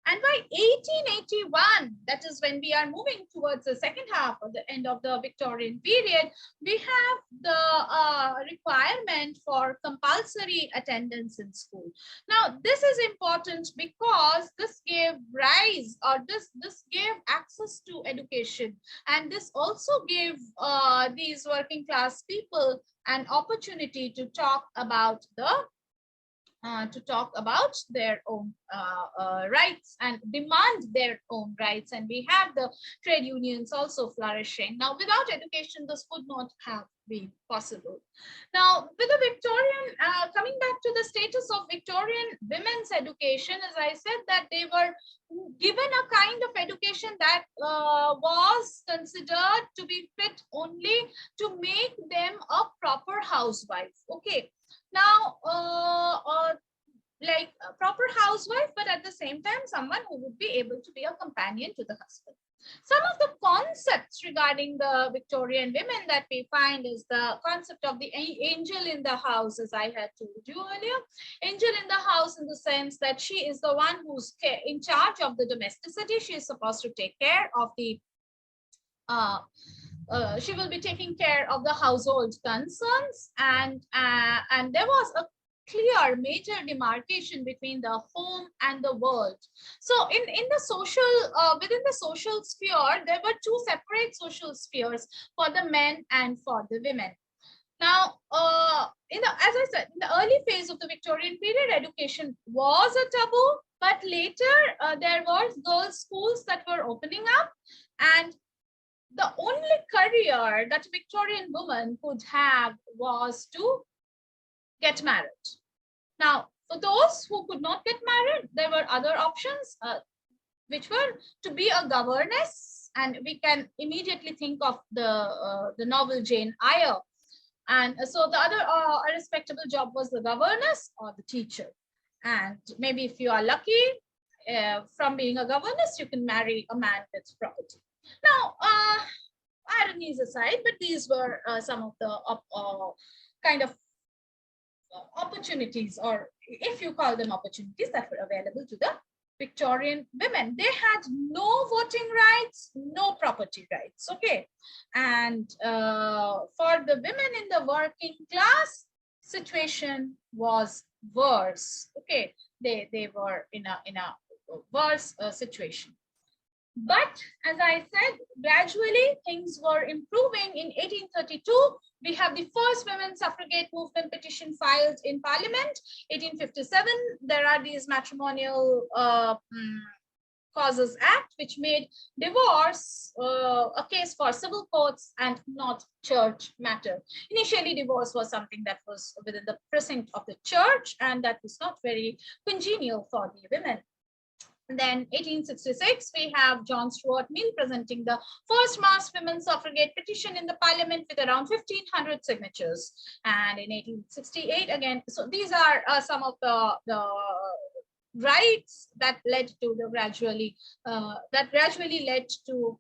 And by 1881, that is when we are moving towards the second half of the end of the Victorian period, we have the requirement for compulsory attendance in school. Now, this is important because this gave rise, or this gave access to education. And this also gave these working class people an opportunity to talk about their own rights and demand their own rights. And we have the trade unions also flourishing. Now, without education, this would not have been possible. Now, with the Victorian, coming back to the status of Victorian women's education, as I said, that they were given a kind of education that was considered to be fit only to make them a proper housewife. Okay. Now, like a proper housewife, but at the same time, someone who would be able to be a companion to the husband. Some of the concepts regarding the Victorian women that we find is the concept of the angel in the house, as I had told you earlier. Angel in the house in the sense that she is the one who's in charge of the domesticity. She is supposed to take care of the she will be taking care of the household concerns, and there was a clear major demarcation between the home and the world. So in the social within the social sphere, there were two separate social spheres for the men and for the women. Now, as I said, in the early phase of the Victorian period, education was a taboo, but later there were girls' schools that were opening up, and the only career that a Victorian woman could have was to get married. Now, for those who could not get married, there were other options, which were to be a governess, and we can immediately think of the novel Jane Eyre. And so the other a respectable job was the governess or the teacher. And maybe if you are lucky, from being a governess, you can marry a man with property. Now, ironies aside, but these were some of the kind of opportunities, or if you call them opportunities, that were available to the Victorian women. They had no voting rights, no property rights. Okay, and for the women in the working class, situation was worse. Okay, they were in a worse situation. But as I said, gradually things were improving. In 1832, we have the first women's suffragette movement petition filed in Parliament. 1857, there are these matrimonial Causes Act, which made divorce a case for civil courts and not church matter. Initially, divorce was something that was within the precinct of the church, and that was not very congenial for the women. And then 1866, we have John Stuart Mill presenting the first mass women's suffragette petition in the parliament with around 1,500 signatures. And in 1868, again, so these are some of the rights that led to the gradually led to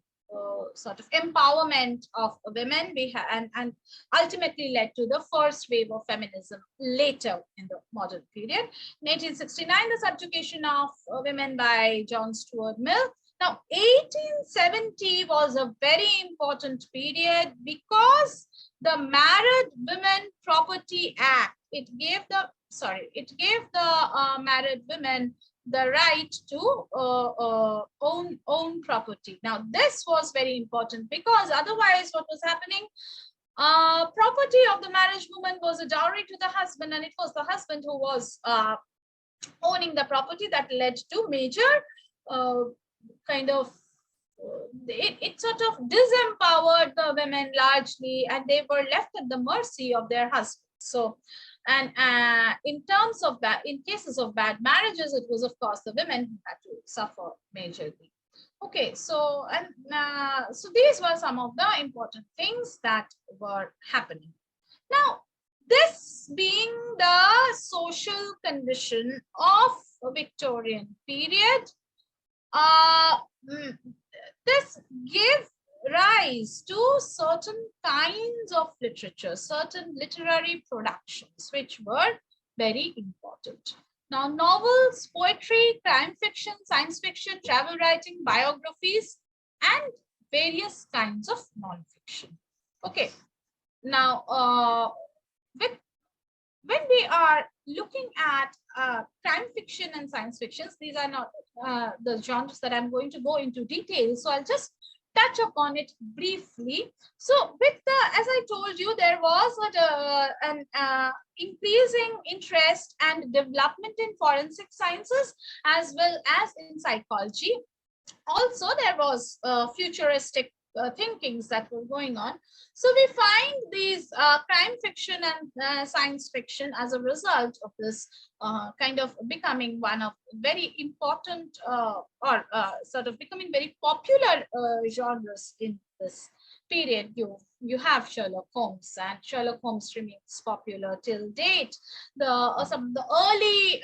sort of empowerment of women. And ultimately led to the first wave of feminism later in the modern period. In 1869, the subjugation of women by John Stuart Mill. Now, 1870 was a very important period because the Married Women Property Act, it gave the married women the right to own property. Now, this was very important because otherwise what was happening, property of the marriage woman was a dowry to the husband, and it was the husband who was owning the property. That led to major it sort of disempowered the women largely, and they were left at the mercy of their husbands. So, and in terms of that, in cases of bad marriages, it was of course the women who had to suffer majorly. Okay, so so these were some of the important things that were happening. Now, this being the social condition of a Victorian period, this gave rise to certain kinds of literature, certain literary productions, which were very important. Now, novels, poetry, crime fiction, science fiction, travel writing, biographies, and various kinds of non-fiction. Okay. Now, when we are looking at crime fiction and science fictions, these are not the genres that I'm going to go into detail. So I'll just touch upon it briefly. So with as I told you, there was an increasing interest and development in forensic sciences as well as in psychology. Also, there was futuristic thinkings that were going on. So we find these crime fiction and science fiction as a result of this kind of becoming one of very important or sort of becoming very popular genres in this period. You have Sherlock Holmes, and Sherlock Holmes remains popular till date. Some of the early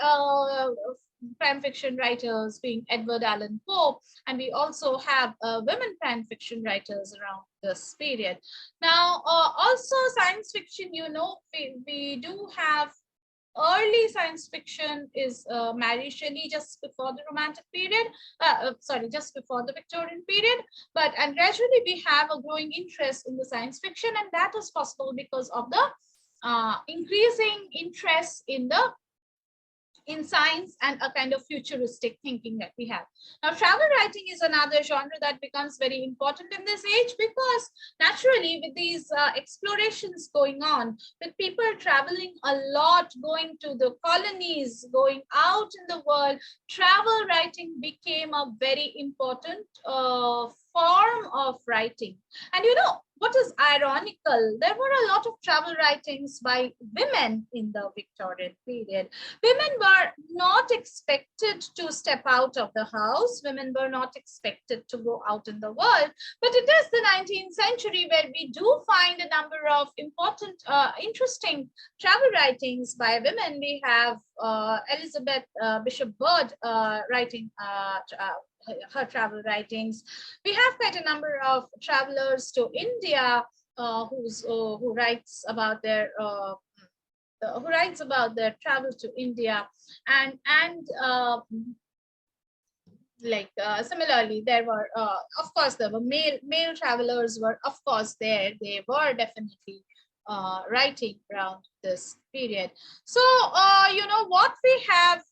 crime fiction writers being Edward Allan Poe, and we also have women crime fiction writers around this period. Now, also science fiction, you know, we do have early science fiction is Mary Shelley just before the Romantic period, just before the Victorian period. And gradually we have a growing interest in the science fiction, and that is possible because of the increasing interest in science and a kind of futuristic thinking that we have. Now, travel writing is another genre that becomes very important in this age because naturally with these explorations going on, with people traveling a lot, going to the colonies, going out in the world, travel writing became a very important form of writing. And you know, what is ironical, there were a lot of travel writings by women in the Victorian period. Women were not expected to step out of the house. Women were not expected to go out in the world. But it is the 19th century where we do find a number of important, interesting travel writings by women. We have Elizabeth Bishop Bird writing her travel writings. We have quite a number of travelers to India who writes about their travel to India, and similarly there were of course there were male travelers were of course there. They were definitely writing around this period. So you know what we have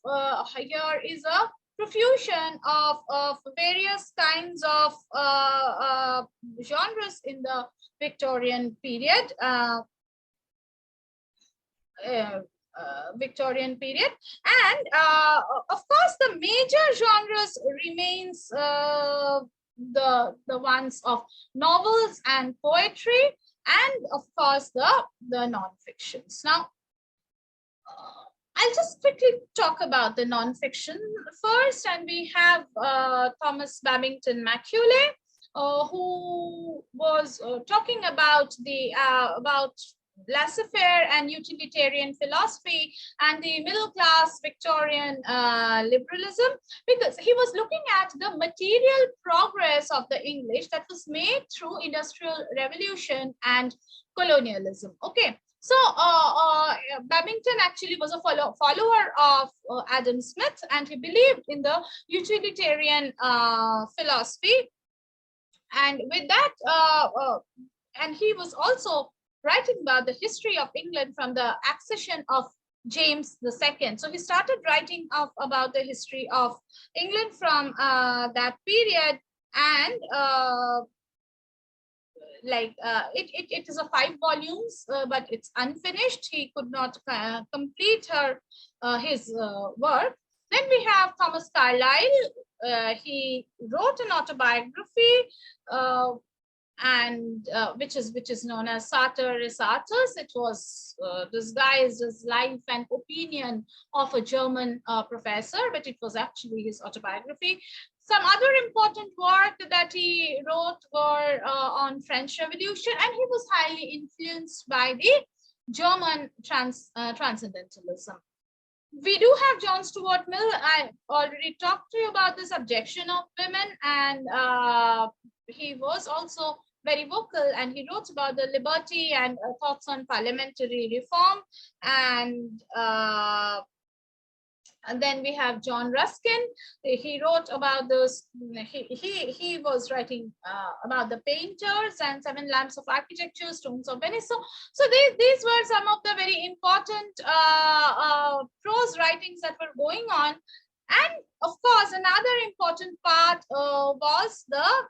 here is a profusion of various kinds of genres in the Victorian period. Victorian period. And of course, the major genres remains the ones of novels and poetry, and of course the non-fictions. Now, I'll just quickly talk about the non-fiction first, and we have Thomas Babington Macaulay, who was talking about the laissez-faire and utilitarian philosophy and the middle-class Victorian liberalism, because he was looking at the material progress of the English that was made through industrial revolution and colonialism. Okay. So Babington actually was a follower of Adam Smith, and he believed in the utilitarian philosophy. And with that, and he was also writing about the history of England from the accession of James II. So he started writing about the history of England from that period, and it is a 5 volumes, but it's unfinished. He could not complete his work. Then we have Thomas Carlyle. He wrote an autobiography, and which is known as Sartor Resartus. It was disguised as life and opinion of a German professor, but it was actually his autobiography. Some other important work that he wrote were on French Revolution, and he was highly influenced by the German transcendentalism. We do have John Stuart Mill. I already talked to you about the subjection of women, and he was also very vocal, and he wrote about the liberty and thoughts on parliamentary reform. And then we have John Ruskin. He wrote about those. He was writing about the painters and 7 lamps of architecture, stones of Venice. So these were some of the very important prose writings that were going on. And of course, another important part was the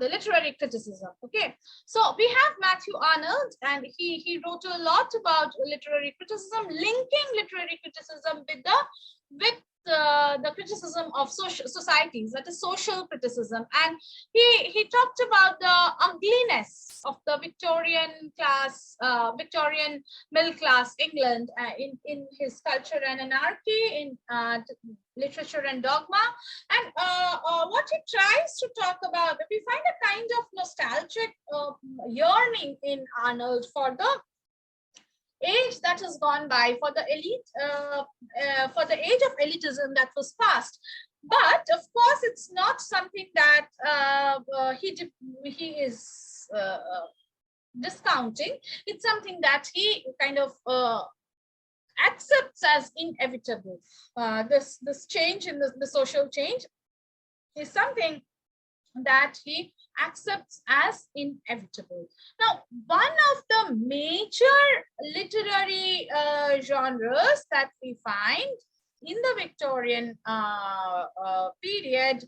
literary criticism. Okay, so we have Matthew Arnold, and he wrote a lot about literary criticism, linking literary criticism with the criticism of societies, that is social criticism. And he talked about the ugliness of the Victorian middle class England in his Culture and Anarchy, in Literature and Dogma. And what he tries to talk about, we find a kind of nostalgic yearning in Arnold for the age that has gone by, for the elite, for the age of elitism that was past. But of course, it's not something that he is discounting. It's something that he kind of accepts as inevitable. This change in the social change is something that he accepts as inevitable. Now, one of the major literary genres that we find in the Victorian period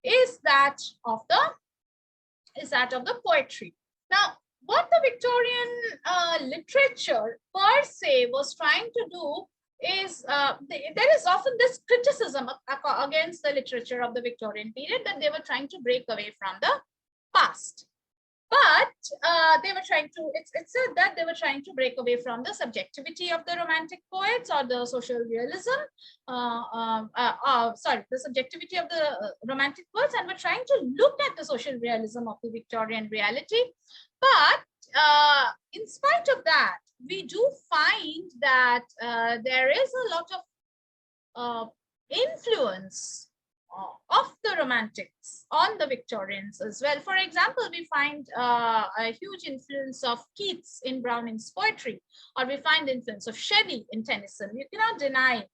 is that of the poetry. Now, what the Victorian literature per se was trying to do is there is often this criticism against the literature of the Victorian period, that they were trying to break away from the past. But they were trying to, it's said that they were trying to break away from the subjectivity of the Romantic poets or the social realism, the subjectivity of the Romantic poets, and were trying to look at the social realism of the Victorian reality. But in spite of that, we do find that there is a lot of influence of the Romantics on the Victorians as well. For example, we find a huge influence of Keats in Browning's poetry, or we find the influence of Shelley in Tennyson. You cannot deny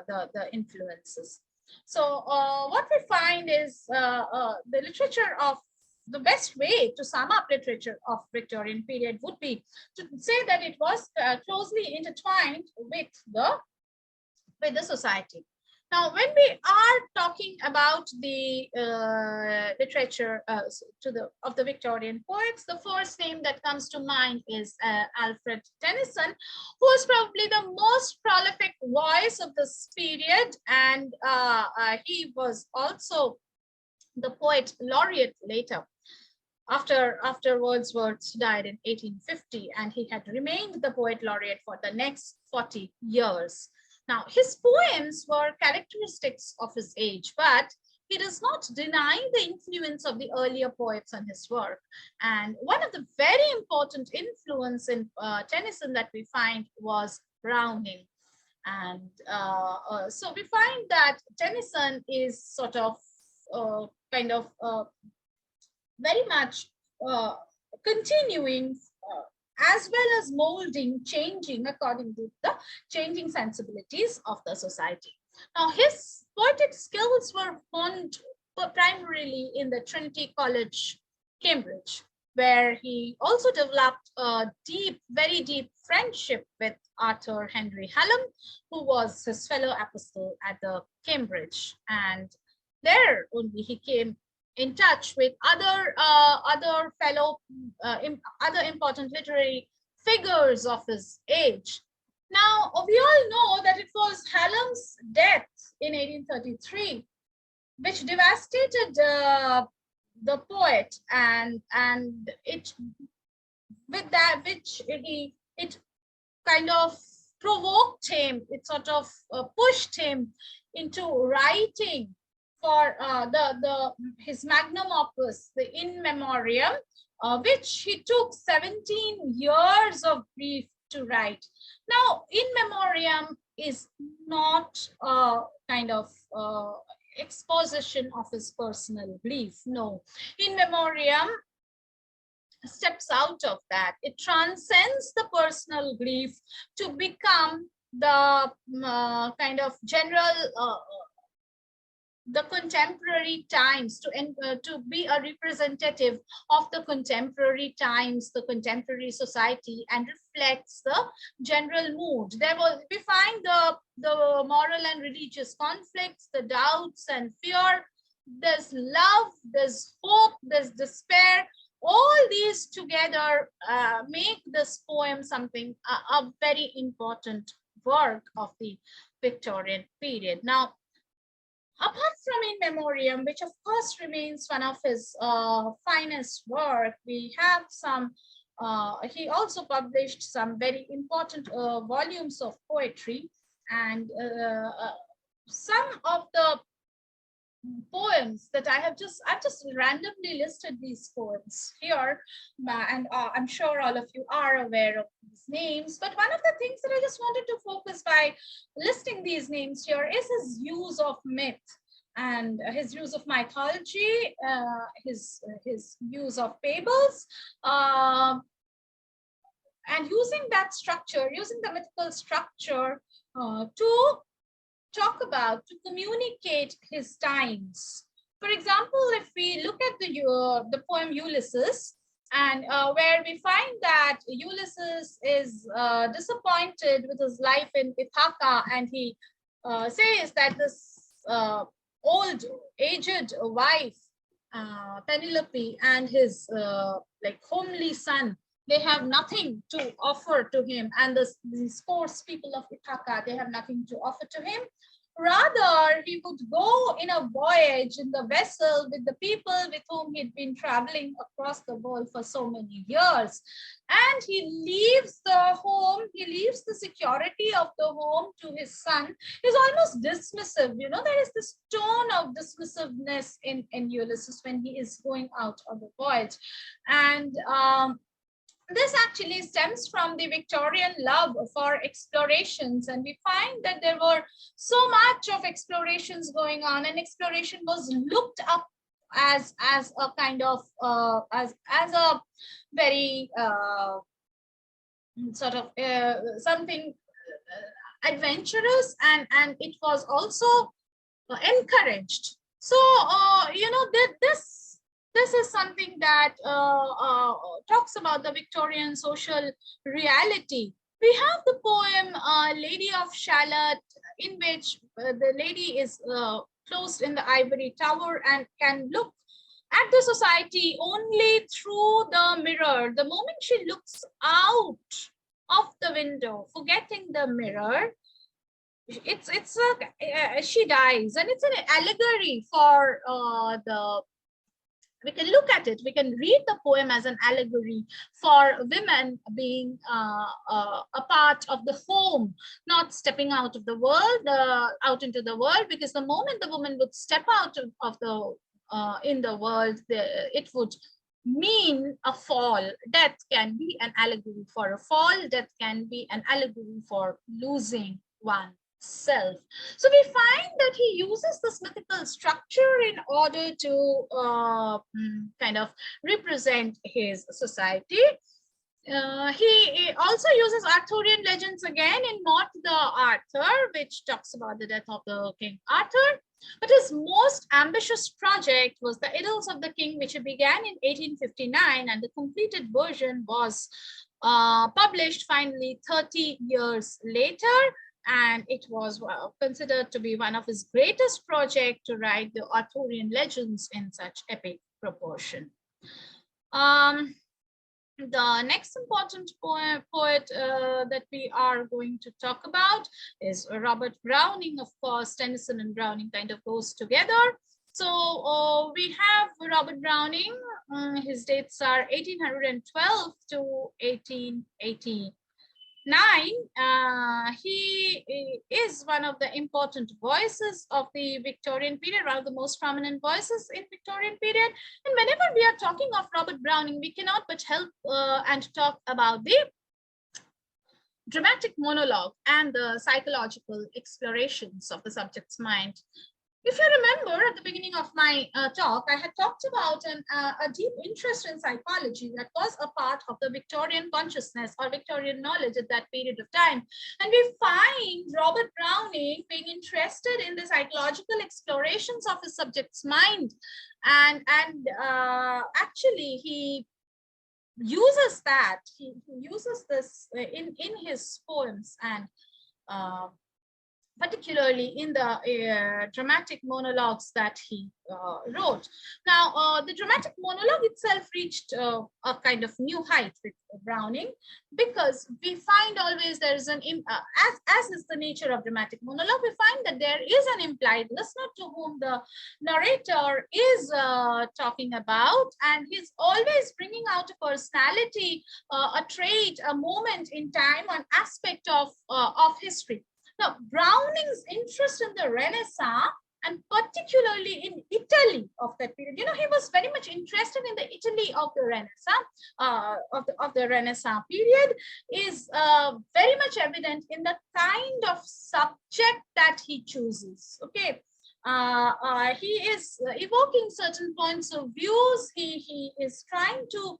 the influences. So what we find is the literature of, the best way to sum up literature of Victorian period would be to say that it was closely intertwined with the society. Now, when we are talking about the literature of the Victorian poets, the first name that comes to mind is Alfred Tennyson, who is probably the most prolific voice of this period, and he was also the poet laureate later. After Wordsworth died in 1850, and he had remained the poet laureate for the next 40 years. Now, his poems were characteristics of his age, but he does not deny the influence of the earlier poets on his work. And one of the very important influence in Tennyson that we find was Browning. And so we find that Tennyson is sort of very much continuing as well as molding, changing according to the changing sensibilities of the society. Now, his poetic skills were honed primarily in the Trinity College, Cambridge, where he also developed a very deep friendship with Arthur Henry Hallam, who was his fellow apostle at the Cambridge. And there only he came in touch with other important literary figures of his age. Now, we all know that it was Hallam's death in 1833 which devastated the poet, and it kind of provoked him. It sort of pushed him into writing for his magnum opus, the In Memoriam, which he took 17 years of grief to write. Now, In Memoriam is not a kind of exposition of his personal belief. No, In Memoriam steps out of that. It transcends the personal belief to become the kind of general the contemporary times, to be a representative of the contemporary times, the contemporary society, and reflects the general mood. We find the moral and religious conflicts, the doubts and fear. There's love, there's hope, there's despair. All these together make this poem something a very important work of the Victorian period. Now, apart from In Memoriam, which of course remains one of his finest work, we have some, he also published some very important volumes of poetry, and some of the poems that I've just randomly listed these poems here, and I'm sure all of you are aware of these names, but one of the things that I just wanted to focus by listing these names here is his use of myth and his use of mythology, his use of fables, and using that structure, using the mythical structure to communicate his times. For example, if we look at the poem Ulysses, and where we find that Ulysses is disappointed with his life in Ithaca, and he says that this old aged wife Penelope and his homely son, they have nothing to offer to him, and these coarse people of Ithaca, they have nothing to offer to him. Rather, he would go in a voyage in the vessel with the people with whom he'd been traveling across the world for so many years. And he leaves the home, he leaves the security of the home to his son. He's almost dismissive, you know, there is this tone of dismissiveness in Ulysses when he is going out on the voyage. And this actually stems from the Victorian love for explorations, and we find that there were so much of explorations going on, and exploration was looked up as a kind of as a very sort of something adventurous, and it was also encouraged. So you know, this is something that talks about the Victorian social reality. We have the poem Lady of Shalott, in which the lady is closed in the ivory tower and can look at the society only through the mirror. The moment she looks out of the window, forgetting the mirror, she dies, and it's an allegory for we can look at it, we can read the poem as an allegory for women being a part of the home, not stepping out of the world, out into the world, because the moment the woman would step out of the in the world, it would mean a fall. Death can be an allegory for a fall. Death can be an allegory for losing oneself. So we find that he uses this mythical structure in order to kind of represent his society. He also uses Arthurian legends again in Not the Arthur, which talks about the death of the King Arthur. But his most ambitious project was The Idylls of the King, which began in 1859, and the completed version was published finally 30 years later. And it was considered to be one of his greatest projects to write the Arthurian legends in such epic proportion. The next important poet that we are going to talk about is Robert Browning. Of course, Tennyson and Browning kind of goes together. So we have Robert Browning. His dates are 1812 to 1889. He is one of the important voices of the Victorian period, one of the most prominent voices in Victorian period. And whenever we are talking of Robert Browning, we cannot but help and talk about the dramatic monologue and the psychological explorations of the subject's mind. If you remember, at the beginning of my talk, I had talked about a deep interest in psychology that was a part of the Victorian consciousness or Victorian knowledge at that period of time. And we find Robert Browning being interested in the psychological explorations of his subject's mind. And actually, he uses that. He uses this in his poems, and particularly in the dramatic monologues that he wrote. Now, the dramatic monologue itself reached a kind of new height with Browning, because we find always there is an, as is the nature of dramatic monologue, we find that there is an implied listener to whom the narrator is talking about, and he's always bringing out a personality, a trait, a moment in time, an aspect of history. Now, Browning's interest in the Renaissance, and particularly in Italy of that period, you know, he was very much interested in the Italy of the Renaissance, of the Renaissance period, is very much evident in the kind of subject that he chooses. Okay. He is evoking certain points of views. He is trying to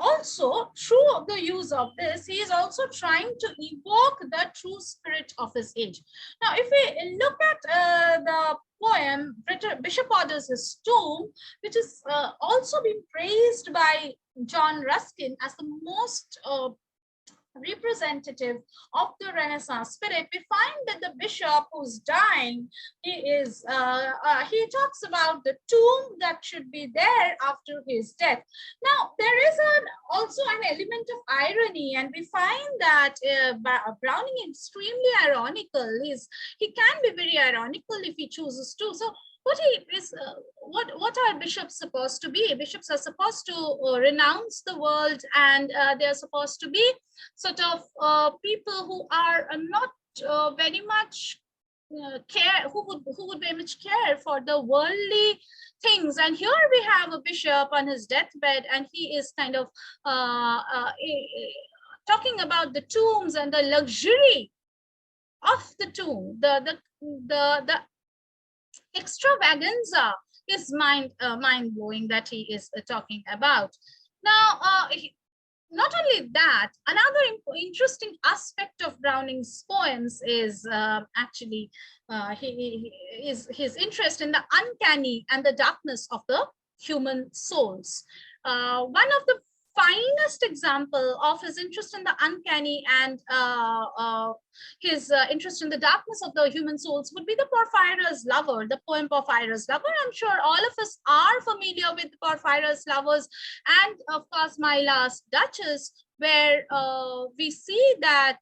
also, through the use of this, he is also trying to evoke the true spirit of his age. Now, if we look at the poem Bishop Orders His Tomb, which is also been praised by John Ruskin as the most representative of the Renaissance spirit, we find that the bishop who's dying, he talks about the tomb that should be there after his death. Now, there is also an element of irony, and we find that Browning is extremely ironical. He can be very ironical if he chooses to. So what are bishops supposed to be? Bishops are supposed to renounce the world, and they are supposed to be sort of people who are not very much who would very much care for the worldly things. And here we have a bishop on his deathbed, and he is kind of talking about the tombs and the luxury of the tomb, the extravaganza is mind-blowing that he is talking about. Now, not only that, another interesting aspect of Browning's poems is actually his interest in the uncanny and the darkness of the human souls. One of the finest example of his interest in the uncanny and his interest in the darkness of the human souls would be the Porphyra's Lover, the poem Porphyra's Lover. I'm sure all of us are familiar with Porphyra's Lovers, and of course, My Last Duchess, where we see that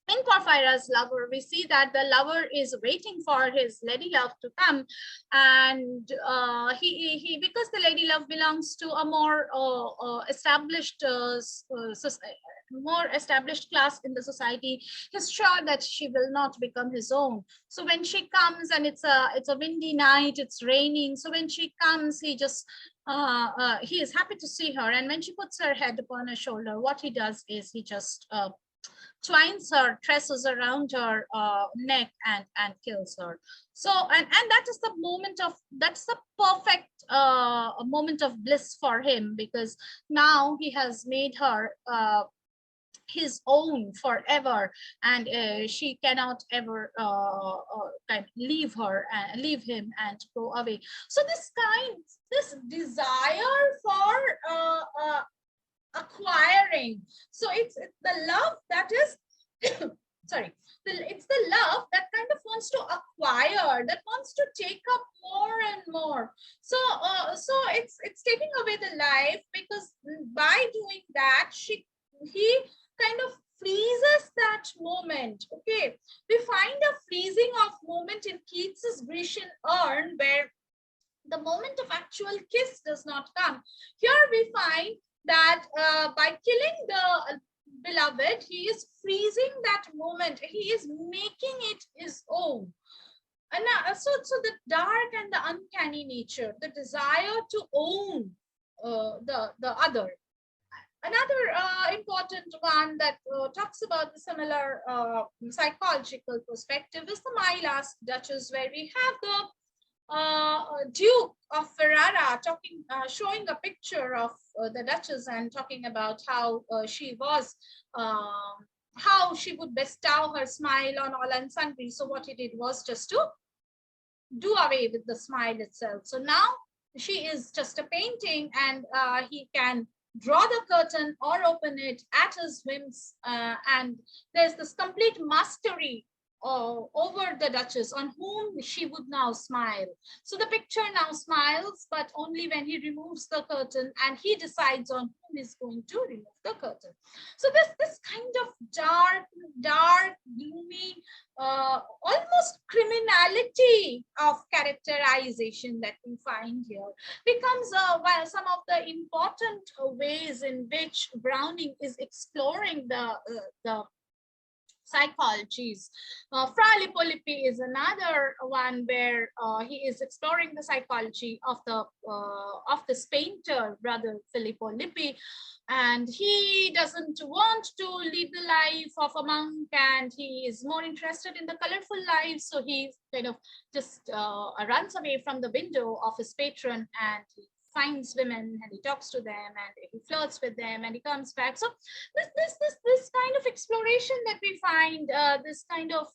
in Porphyra's Lover, we see that the lover is waiting for his lady love to come, and he because the lady love belongs to a more established more established class in the society, he's sure that she will not become his own. So when she comes, and it's a windy night, it's raining, so when she comes, he just he is happy to see her, and when she puts her head upon her shoulder, what he does is he just twines her tresses around her neck and kills her. So and that is the moment of, that's the perfect moment of bliss for him, because now he has made her his own forever, and she cannot ever kind of leave him and go away. So this desire for acquiring, so it's the love that is sorry, it's the love that kind of wants to acquire, that wants to take up more and more. So so it's taking away the life, because by doing that he kind of freezes that moment. Okay, we find a freezing of moment in Keats's Grecian urn, where the moment of actual kiss does not come. Here we find that by killing the beloved, he is freezing that moment. He is making it his own. And so the dark and the uncanny nature, the desire to own the other. Another important one that talks about the similar psychological perspective is the My Last Duchess, where we have the Duke of Ferrara showing a picture of the Duchess and talking about how she was, how she would bestow her smile on all and sundry. So what he did was just to do away with the smile itself. So now she is just a painting, and he can draw the curtain or open it at his whims, and there's this complete mastery over the Duchess, on whom she would now smile. So the picture now smiles, but only when he removes the curtain, and he decides on whom is going to remove the curtain. So this kind of dark, gloomy, almost criminality of characterization that we find here becomes some of the important ways in which Browning is exploring the psychologies. Fra Lippo Lippi is another one where he is exploring the psychology of this painter, brother Filippo Lippi, and he doesn't want to lead the life of a monk, and he is more interested in the colorful life. So he kind of just runs away from the window of his patron, and he finds women, and he talks to them, and he flirts with them, and he comes back. So this kind of exploration that we find, this kind of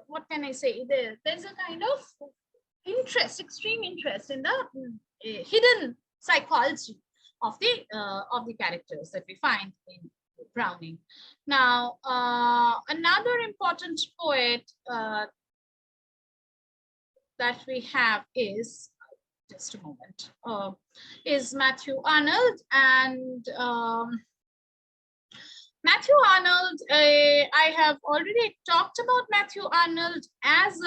what can I say? There's a kind of interest, extreme interest in the hidden psychology of the characters that we find in Browning. Now, another important poet that we have is, just a moment, is Matthew Arnold. And Matthew Arnold, I have already talked about Matthew Arnold as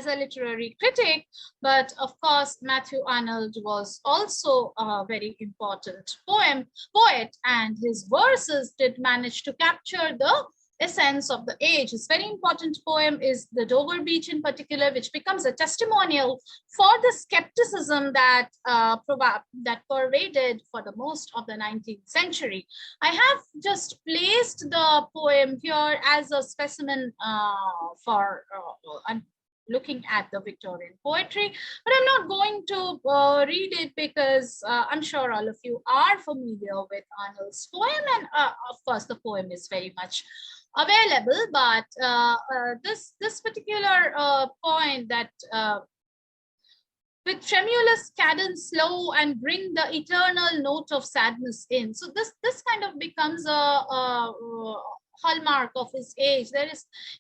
a literary critic, but of course Matthew Arnold was also a very important poet, and his verses did manage to capture the essence of the age. His very important poem is The Dover Beach in particular, which becomes a testimonial for the skepticism that pervaded for the most of the 19th century. I have just placed the poem here as a specimen for looking at the Victorian poetry, but I'm not going to read it because I'm sure all of you are familiar with Arnold's poem, and of course the poem is very much available, but this particular point that with tremulous cadence slow and bring the eternal note of sadness in. So this kind of becomes a hallmark of his age.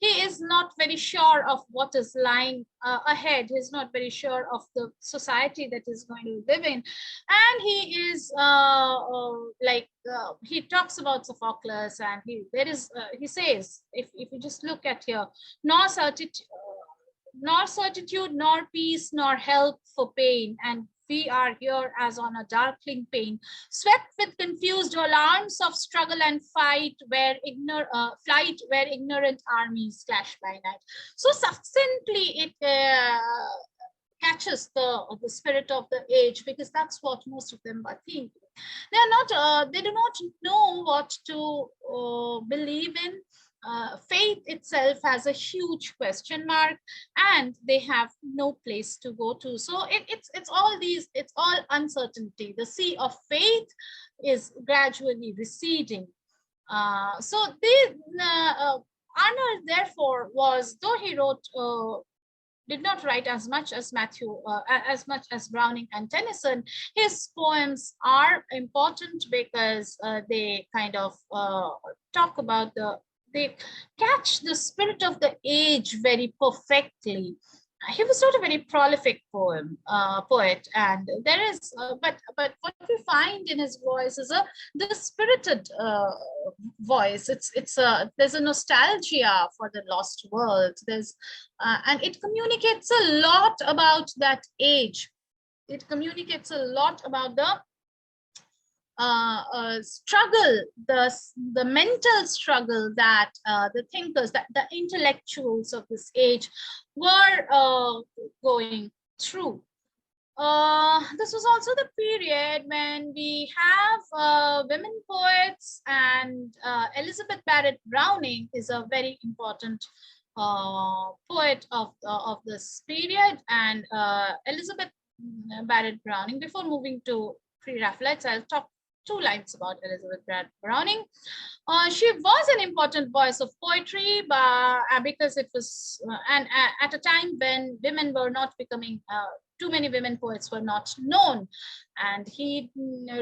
He is not very sure of what is lying ahead. He's not very sure of the society that he's going to live in, and he is he talks about Sophocles, and he says, if you just look at here, nor certitude, nor peace, nor help for pain, and we are here as on a darkling pane, swept with confused alarms of struggle and flight, where ignorant armies clash by night. So succinctly, it catches the spirit of the age, because that's what most of them are thinking. They do not know what to believe in. Faith itself has a huge question mark, and they have no place to go to. So it's all uncertainty. The sea of faith is gradually receding. So Arnold, therefore, though he did not write as much as Browning and Tennyson, his poems are important because they kind of talk about they catch the spirit of the age very perfectly. He was not a very prolific poet, and there is, but what we find in his voice is the spirited voice. There's a nostalgia for the lost world. And it communicates a lot about that age. It communicates a lot about the struggle, the mental struggle that the thinkers, that the intellectuals of this age were going through. This was also the period when we have women poets, and Elizabeth Barrett Browning is a very important poet of this period. And Elizabeth Barrett Browning, before moving to Pre-Raphaelites, I'll talk 2 lines about Elizabeth Barrett Browning. She was an important voice of poetry, because it was, and at a time when women were not becoming, too many women poets were not known. And he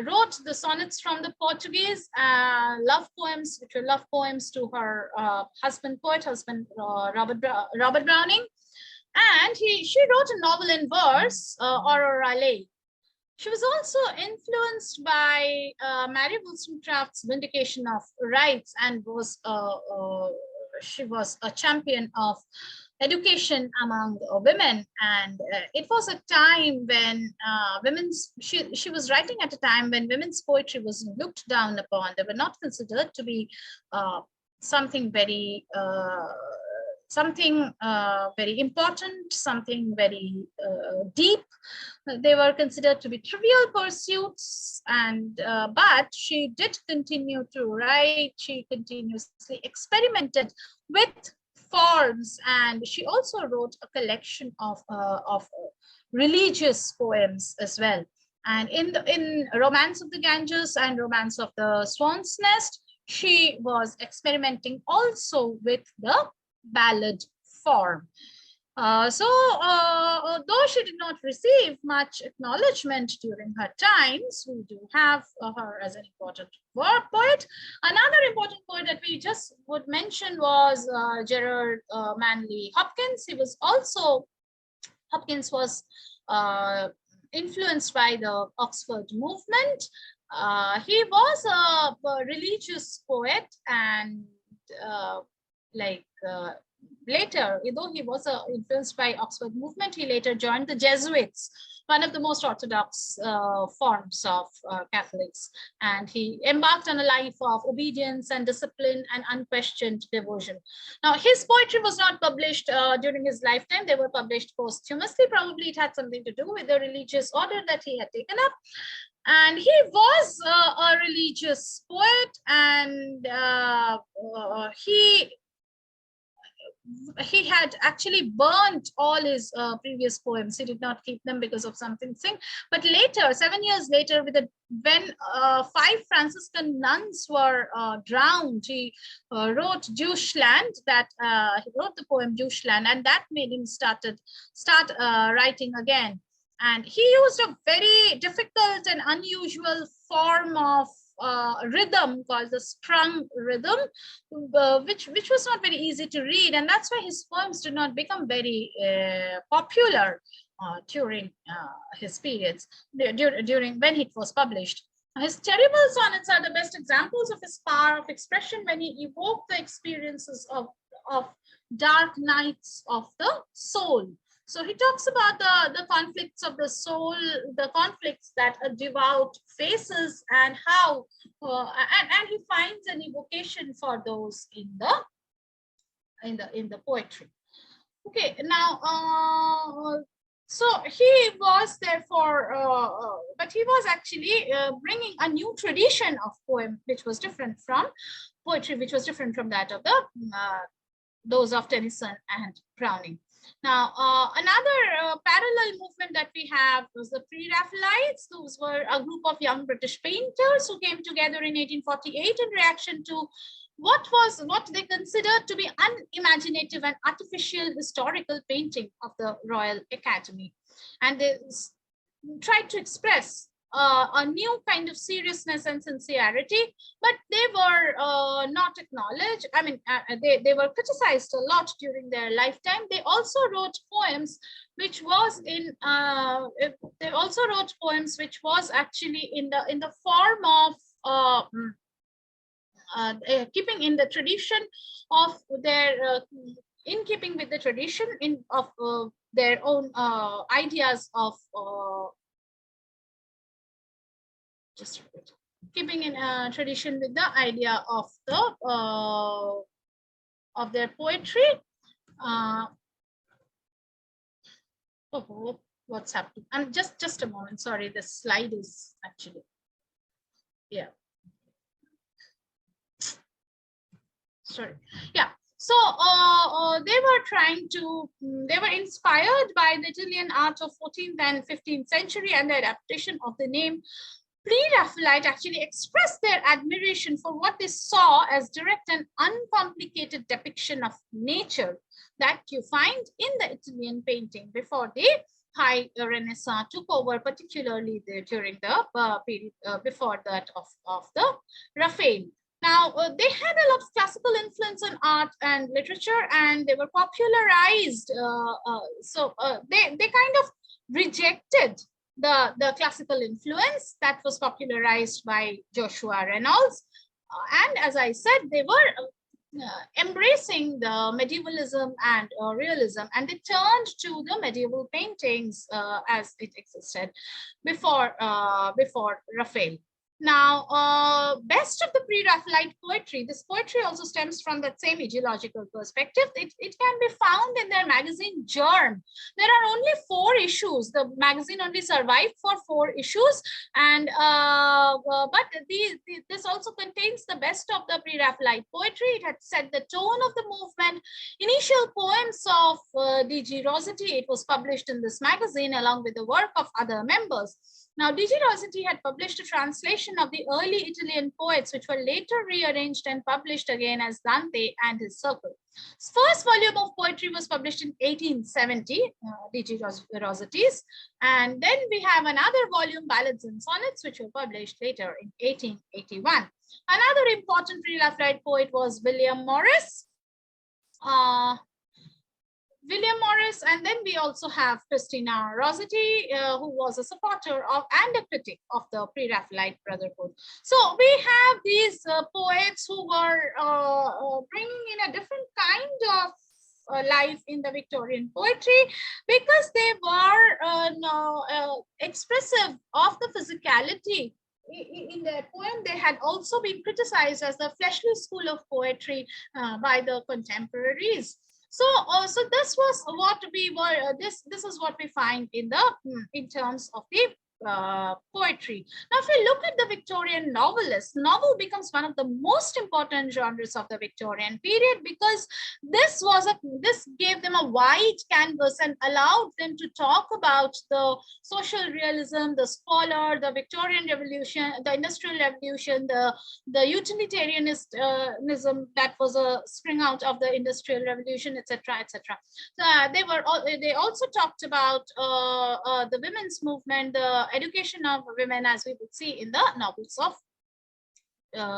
wrote the sonnets from the Portuguese, love poems, which were love poems to her husband, Robert Browning. And she wrote a novel in verse, Aurora Leigh. She was also influenced by Mary Wollstonecraft's Vindication of Rights, and she was a champion of education among women. And it was a time when she was writing at a time when women's poetry was looked down upon. They were not considered to be something very important, something very deep. They were considered to be trivial pursuits, and but she did continue to write. She continuously experimented with forms, and she also wrote a collection of religious poems as well. And in Romance of the Ganges and Romance of the Swan's Nest, she was experimenting also with the ballad form. Though she did not receive much acknowledgement during her times, we do have her as an important poet. Another important poet that we just would mention was Gerard Manley Hopkins. Hopkins was influenced by the Oxford movement. He was a religious poet, and later, though he was influenced by Oxford movement, he later joined the Jesuits, one of the most orthodox forms of Catholics. And he embarked on a life of obedience and discipline and unquestioned devotion. Now, his poetry was not published during his lifetime. They were published posthumously. Probably it had something to do with the religious order that he had taken up. And he was a religious poet, and he had actually burnt all his previous poems. He did not keep them because of something. But later, 7 years later, when 5 Franciscan nuns were drowned, he wrote Jewschland. He wrote the poem Jewschland, and that made him start writing again. And he used a very difficult and unusual form of rhythm called the strung rhythm, which was not very easy to read, and that's why his poems did not become very popular during his periods, during when it was published. His terrible sonnets are the best examples of his power of expression when he evoked the experiences of dark nights of the soul. So he talks about the conflicts of the soul, the conflicts that a devout faces, and how, and he finds an evocation for those in the poetry. Okay, now, so he was therefore, but he was actually bringing a new tradition of poem, which was different from poetry, which was different from that of those of Tennyson and Browning. Now, another parallel movement that we have was the Pre-Raphaelites. Those were a group of young British painters who came together in 1848 in reaction to what they considered to be unimaginative and artificial historical painting of the Royal Academy. And they tried to express a new kind of seriousness and sincerity, but they were not acknowledged. I mean, they were criticized a lot during their lifetime. They also wrote poems which was in they also wrote poems which was actually in the form of keeping in the tradition of their in keeping with the tradition of their own ideas of just keeping in tradition with the idea of their poetry. Oh, what's happening? And just a moment. Sorry, the slide is actually, yeah. Sorry. Yeah. So they were inspired by the Italian art of 14th and 15th century, and the adaptation of the name Pre-Raphaelite actually expressed their admiration for what they saw as direct and uncomplicated depiction of nature that you find in the Italian painting before the High Renaissance took over, particularly during the period before that of the Raphael. Now, they had a lot of classical influence on art and literature, and they were popularized. So they kind of rejected the classical influence that was popularized by Joshua Reynolds. And as I said, they were embracing the medievalism and realism, and they turned to the medieval paintings as it existed before Raphael. Now, best of the Pre-Raphaelite poetry, this poetry also stems from that same ideological perspective. It can be found in their magazine Germ. There are only 4 issues. The magazine only survived for 4 issues, and but this also contains the best of the Pre-Raphaelite poetry. It had set the tone of the movement. Initial poems of D.G. Rossetti, it was published in this magazine along with the work of other members. Now, D.G. Rossetti had published a translation of the early Italian poets, which were later rearranged and published again as Dante and his Circle. His first volume of poetry was published in 1870, D.G. Rossetti's, and then we have another volume, Ballads and Sonnets, which were published later in 1881. Another important Pre-Raphaelite poet was William Morris. And then we also have Christina Rossetti, who was a supporter of and a critic of the Pre-Raphaelite Brotherhood. So we have these poets who were bringing in a different kind of life in the Victorian poetry, because they were expressive of the physicality. In their poem, they had also been criticized as the fleshly school of poetry by the contemporaries. So, so this was what we were. This is what we find in terms of the poetry. Now, if we look at the Victorian novelists, novel becomes one of the most important genres of the Victorian period, because this gave them a wide canvas and allowed them to talk about the social realism, the scholar, the Victorian Revolution, the Industrial Revolution, the utilitarianism that was a spring out of the Industrial Revolution, etc., etc. They also talked about the women's movement, the education of women, as we would see in the novels of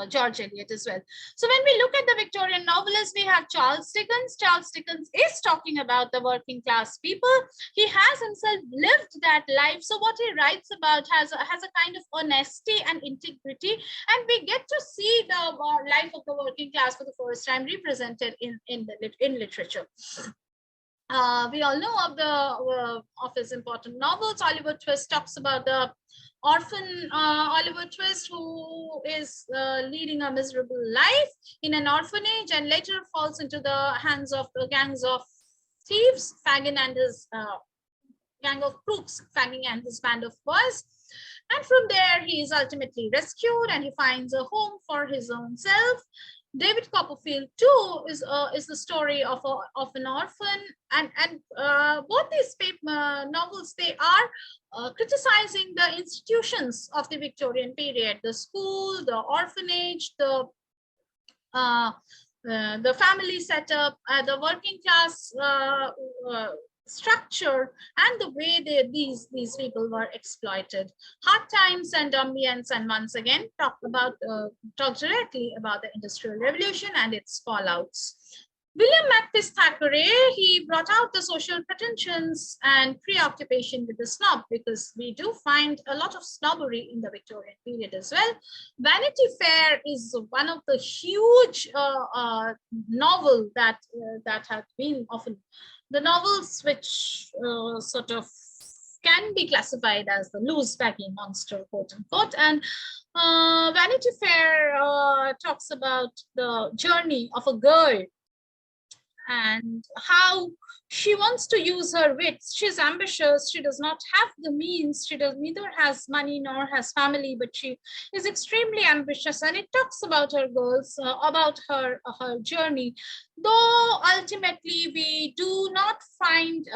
George Eliot as well. So when we look at the Victorian novelists, we have Charles Dickens. Charles Dickens is talking about the working class people. He has himself lived that life. So what he writes about has a kind of honesty and integrity. And we get to see the life of the working class for the first time represented in literature. We all know of his important novels. Oliver Twist talks about the orphan Oliver Twist, who is leading a miserable life in an orphanage and later falls into the hands of the gangs of thieves, Fagin and his gang of crooks, Fagin and his band of boys. And from there, he is ultimately rescued and he finds a home for his own self. David Copperfield too is the story of an orphan, and both these novels, they are criticizing the institutions of the Victorian period, the school, the orphanage, the family setup, the working class structure, and the way these people were exploited. Hard Times and Ambience, and once again talk directly about the Industrial Revolution and its fallouts. William Makepeace Thackeray, he brought out the social pretensions and preoccupation with the snob, because we do find a lot of snobbery in the Victorian period as well. Vanity Fair is one of the huge novel that have been often the novels which sort of can be classified as the loose baggy monster, quote unquote. And Vanity Fair talks about the journey of a girl and how she wants to use her wits. She's ambitious. She does not have the means. She neither has money nor has family, but she is extremely ambitious. And it talks about her goals, about her journey. Though ultimately we do not find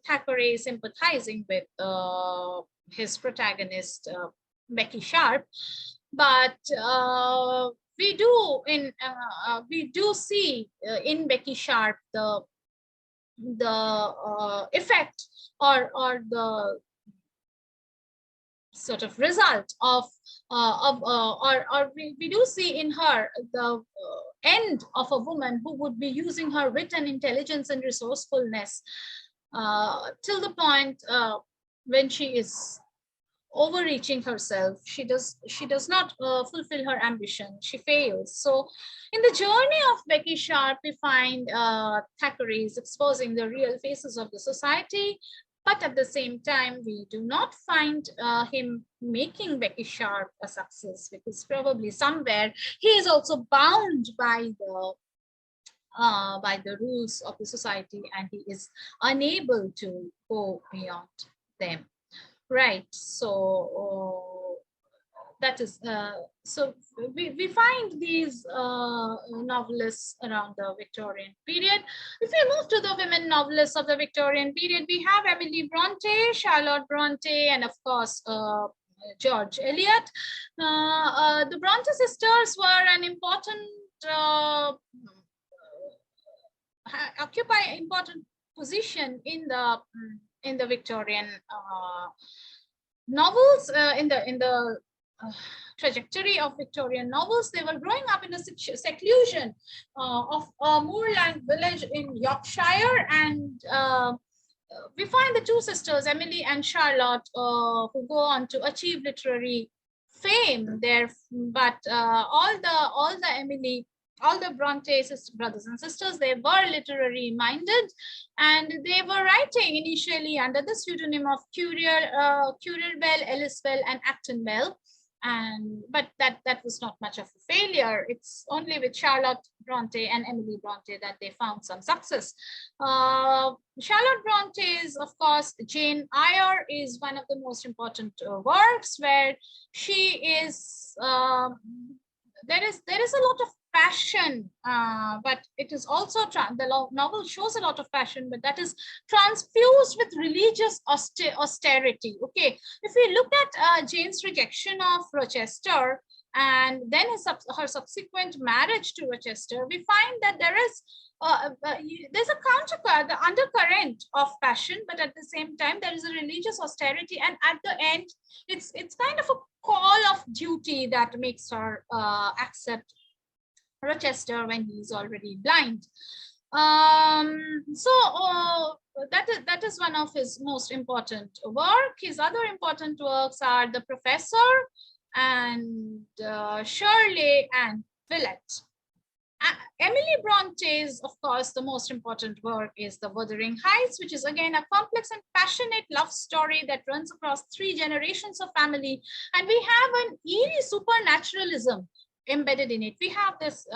Thackeray sympathizing with his protagonist Becky Sharp, but we do see in Becky Sharp the effect or the sort of result of we do see in her the end of a woman who would be using her wit and intelligence and resourcefulness till the point when she is overreaching herself. She does not fulfill her ambition. She fails. So in the journey of Becky Sharp, we find Thackeray is exposing the real faces of the society, but at the same time, we do not find him making Becky Sharp a success, because probably somewhere he is also bound by the rules of the society, and he is unable to go beyond them. Right. So that is so we find these novelists around the Victorian period. If we move to the women novelists of the Victorian period, we have Emily Bronte, Charlotte Bronte, and of course George Eliot. The Bronte sisters were an important occupy an important position in the Victorian novels, in the trajectory of Victorian novels. They were growing up in a seclusion of a moorland village in Yorkshire, and we find the two sisters, Emily and Charlotte, who go on to achieve literary fame there. But all the Bronte brothers and sisters, they were literary minded, and they were writing initially under the pseudonym of Currer Bell, Ellis Bell, and Acton Bell. But that was not much of a failure. It's only with Charlotte Bronte and Emily Bronte that they found some success. Charlotte Bronte's, of course, Jane Eyre is one of the most important works, where she is there is a lot of passion, but it is also the novel shows a lot of passion, but that is transfused with religious austerity. Okay, if we look at Jane's rejection of Rochester and then her subsequent marriage to Rochester, we find that there's the undercurrent of passion, but at the same time there is a religious austerity, and at the end it's kind of a call of duty that makes her accept Rochester when he's already blind. That is one of his most important work. His other important works are The Professor and Shirley and Villette. Emily Bronte's, of course, the most important work is The Wuthering Heights, which is again a complex and passionate love story that runs across 3 generations of family. And we have an eerie supernaturalism embedded in it. We have this,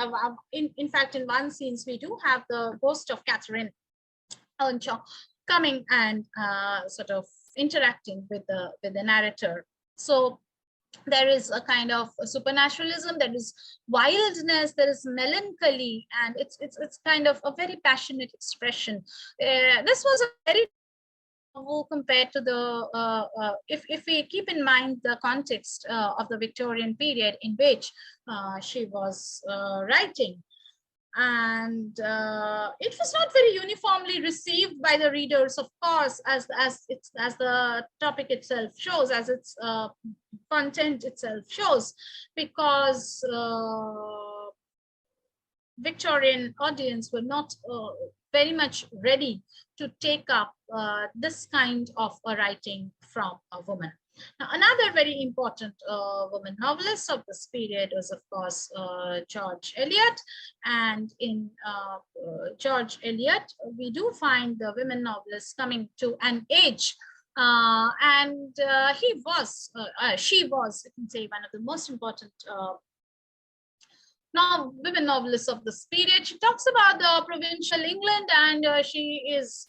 in fact, in one scene, we do have the ghost of Catherine Earnshaw coming and sort of interacting with the narrator. So there is a kind of a supernaturalism, there is wildness, there is melancholy, and it's kind of a very passionate expression. This was a very novel compared to the if we keep in mind the context of the Victorian period in which she was writing. And it was not very uniformly received by the readers, of course, as the topic itself shows, as its content itself shows, because Victorian audience were not very much ready to take up this kind of a writing from a woman. Now, another very important woman novelist of this period was, of course, George Eliot. And in George Eliot, we do find the women novelists coming to an age. She was, I can say, one of the most important women novelists of this period. She talks about the provincial England, and she is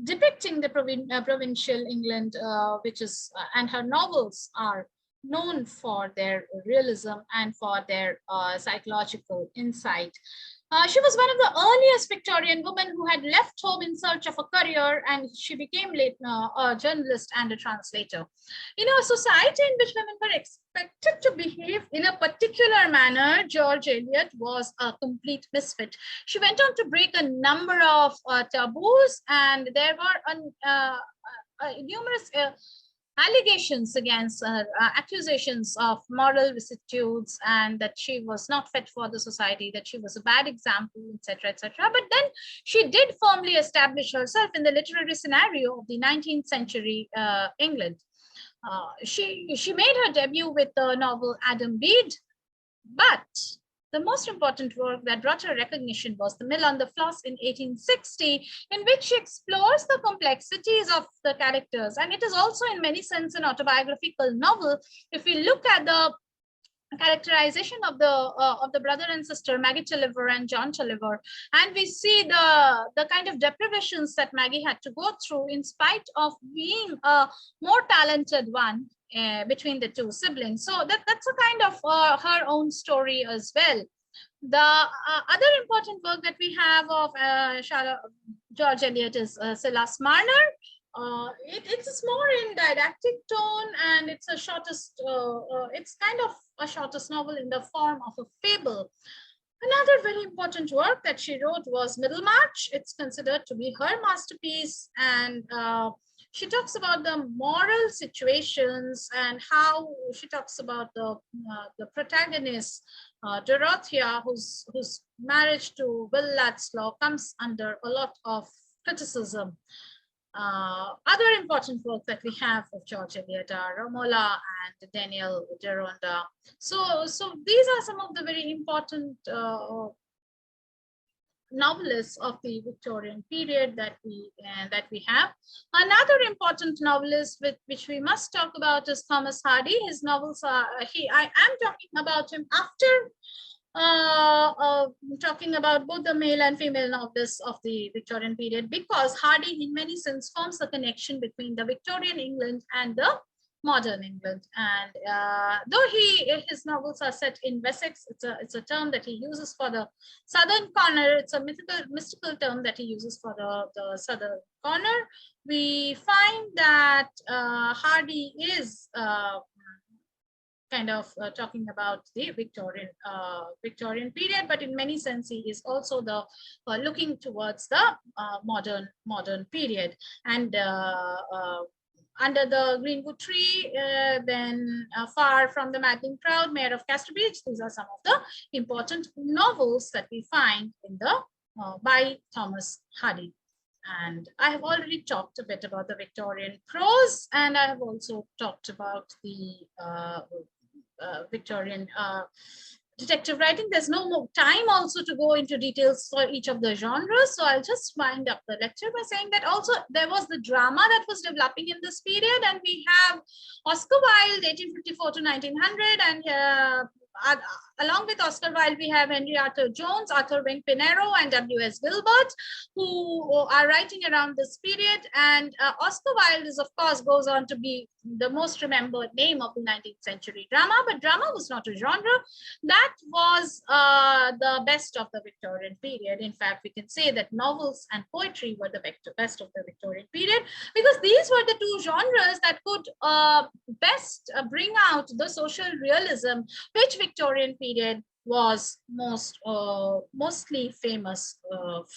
depicting the provincial England, which is, and her novels are known for their realism and for their psychological insight. She was one of the earliest Victorian women who had left home in search of a career, and she became later a journalist and a translator. In a society in which women were expected to behave in a particular manner, George Eliot was a complete misfit. She went on to break a number of taboos, and there were numerous allegations against her, accusations of moral vicissitudes, and that she was not fit for the society, that she was a bad example, etc., etc. But then she did firmly establish herself in the literary scenario of the 19th century England. She made her debut with the novel Adam Bede, but the most important work that brought her recognition was The Mill on the Floss in 1860, in which she explores the complexities of the characters. And it is also in many sense an autobiographical novel. If we look at the characterization of the brother and sister, Maggie Tulliver and John Tulliver, and we see the kind of deprivations that Maggie had to go through in spite of being a more talented one between the two siblings. So that's a kind of her own story as well. The other important work that we have of George Eliot is Silas Marner. It's more in didactic tone, and it's a shortest, it's kind of a shortest novel in the form of a fable. Another very important work that she wrote was Middlemarch. It's considered to be her masterpiece, and she talks about the moral situations and how she talks about the protagonist, Dorothea, whose marriage to Will Ladislaw comes under a lot of criticism. Other important work that we have of George Eliot are Romola and Daniel Deronda. So these are some of the very important novelists of the Victorian period that we have. Another important novelist which we must talk about is Thomas Hardy. His novels are I am talking about him after talking about both the male and female novelists of the Victorian period, because Hardy in many sense forms the connection between the Victorian England and the modern England. And though his novels are set in Wessex, it's a term that he uses for the southern corner. It's a mystical term that he uses for the southern corner. We find that Hardy is kind of talking about the Victorian period, but in many sense he is also the looking towards the modern period. And under the greenwood tree, then Far from the Maddening Crowd, Mayor of Casterbridge. These are some of the important novels that we find in the by Thomas Hardy. And I have already talked a bit about the Victorian prose, and I have also talked about the Victorian detective writing. There's no more time also to go into details for each of the genres, so I'll just wind up the lecture by saying that also there was the drama that was developing in this period, and we have Oscar Wilde 1854 to 1900, and along with Oscar Wilde, we have Henry Arthur Jones, Arthur Wing Pinero, and W.S. Gilbert, who are writing around this period. And Oscar Wilde is, of course, goes on to be the most remembered name of the 19th century drama, but drama was not a genre. That was the best of the Victorian period. In fact, we can say that novels and poetry were the best of the Victorian period, because these were the two genres that could best bring out the social realism, which Victorian period was mostly famous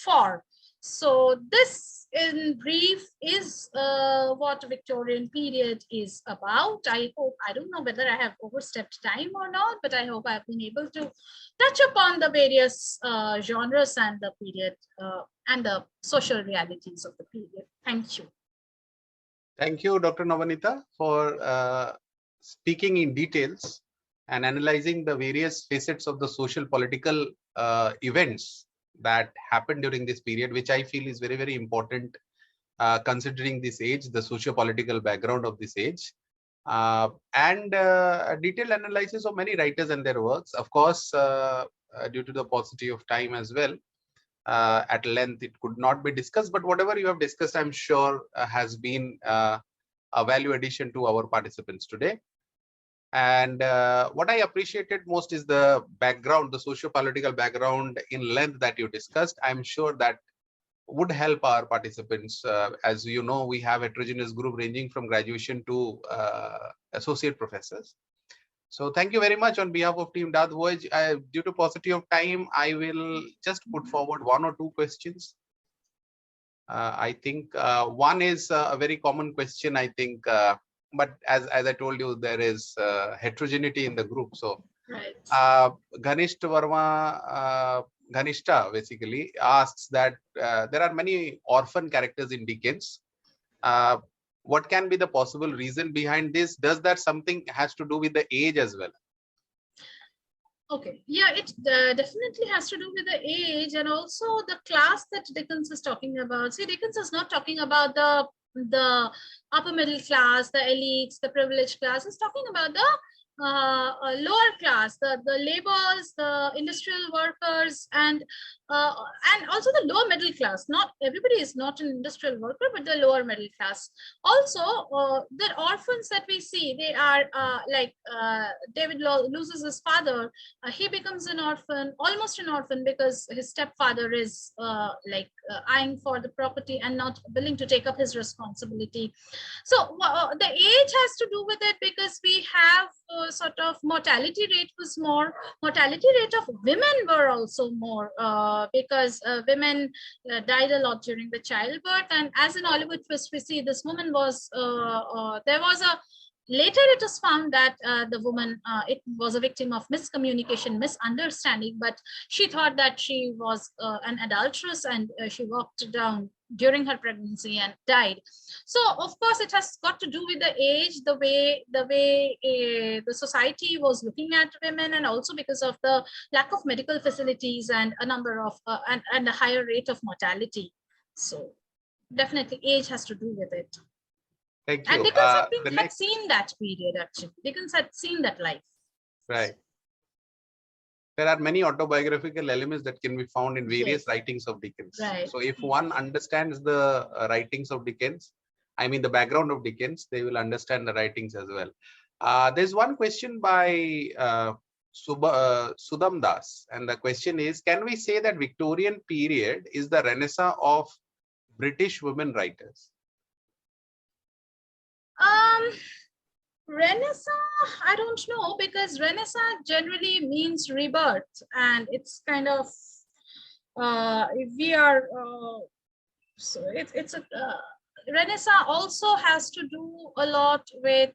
for. So this in brief is what Victorian period is about. I don't know whether I have overstepped time or not, but I hope I've been able to touch upon the various genres and the period and the social realities of the period. Thank you. Thank you, Dr. Nabanita, for speaking in details and analyzing the various facets of the social political events that happened during this period, which I feel is very, very important considering this age, the socio-political background of this age, and a detailed analysis of many writers and their works. Of course, due to the paucity of time as well, at length it could not be discussed, but whatever you have discussed, I'm sure has been a value addition to our participants today. And what I appreciated most is the background, the socio-political background in length that you discussed. I'm sure that would help our participants. As you know, we have a heterogeneous group ranging from graduation to associate professors. So thank you very much on behalf of Team DAATH Voyage. Due to paucity of time, I will just put forward one or two questions. I think one is a very common question, I think, but as I told you, there is heterogeneity in the group. So right. Ghanishta Verma, Ghanishta basically asks that there are many orphan characters in Dickens. What can be the possible reason behind this? Does that something has to do with the age as well? Okay, yeah, it definitely has to do with the age and also the class that Dickens is talking about. See, Dickens is not talking about the upper middle class, the elites, the privileged class. He's talking about the lower class, the laborers, the industrial workers, and also the lower middle class. Not everybody is not an industrial worker, but the lower middle class. Also, the orphans that we see, they are like David loses his father. He becomes an orphan, almost an orphan, because his stepfather is eyeing for the property and not willing to take up his responsibility. So the age has to do with it, because we have sort of mortality rate was more, mortality rate of women were also more, because women died a lot during the childbirth. And as in Hollywood twist, we see this woman was there was a later it was found that the woman, it was a victim of miscommunication, misunderstanding, but she thought that she was an adulteress, and she walked down during her pregnancy and died. So of course it has got to do with the age, the way the society was looking at women, and also because of the lack of medical facilities and a number of and a higher rate of mortality. So definitely age has to do with it. Thank And you. Dickens had seen that period, actually. Dickens had seen that life. Right. There are many autobiographical elements that can be found in various Yes. writings of Dickens. Right. So if one understands the writings of Dickens, I mean the background of Dickens, they will understand the writings as well. There's one question by Sudham Das, and the question is, can we say that Victorian period is the renaissance of British women writers? Renaissance, I don't know, because Renaissance generally means rebirth, and it's kind of we are so it's a Renaissance also has to do a lot with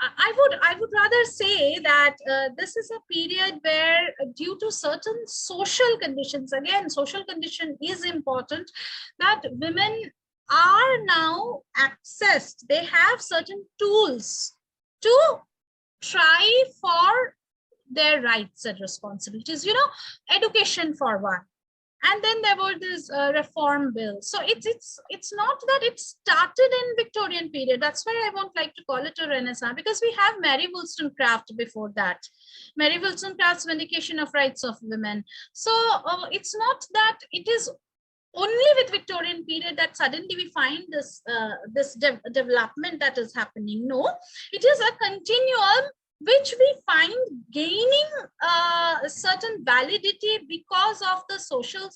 I would rather say that this is a period where, due to certain social conditions, again, social condition is important, that women are now accessed. They have certain tools to try for their rights and responsibilities, you know, education for one. And then there were this reform bill. So it's not that it started in Victorian period. That's why I won't like to call it a renaissance, because we have Mary Wollstonecraft before that. Mary Wollstonecraft's Vindication of Rights of Women. So it's not that it is only with Victorian period that suddenly we find this development that is happening. No, it is a continuum which we find gaining certain validity because of the social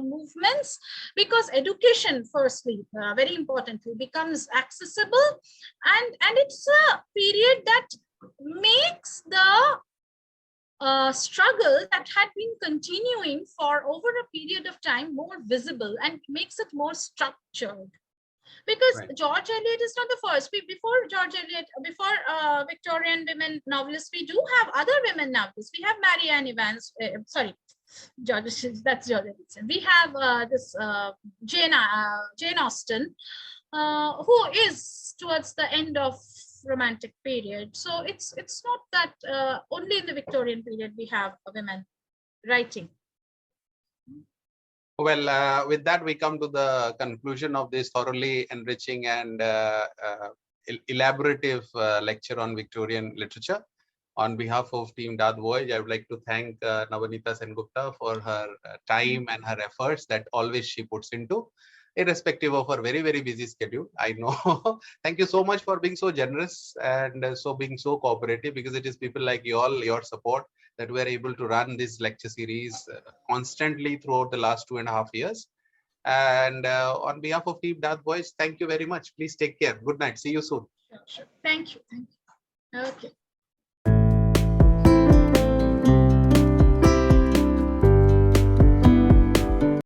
movements, because education, firstly, very importantly, becomes accessible, and it's a period that makes the struggle that had been continuing for over a period of time more visible, and makes it more structured. Because right. George Eliot is not the first. Before George Eliot, before Victorian women novelists, we do have other women novelists. We have Marianne Evans, sorry, George, that's George Eliot. We have this Jane Austen, who is towards the end of Romantic period. So it's not that only in the Victorian period we have women writing. Well, with that, we come to the conclusion of this thoroughly enriching and elaborative lecture on Victorian literature. On behalf of Team DAATH Voyage, I would like to thank Nabanita Sengupta for her time and her efforts that always she puts into, irrespective of her very, very busy schedule. I know. Thank you so much for being so generous and being so cooperative, because it is people like you all, your support, that we are able to run this lecture series constantly throughout the last 2.5 years. And on behalf of Team DAATH Voyage, thank you very much. Please take care. Good night. See you soon. Sure. Thank you. Thank you. Okay.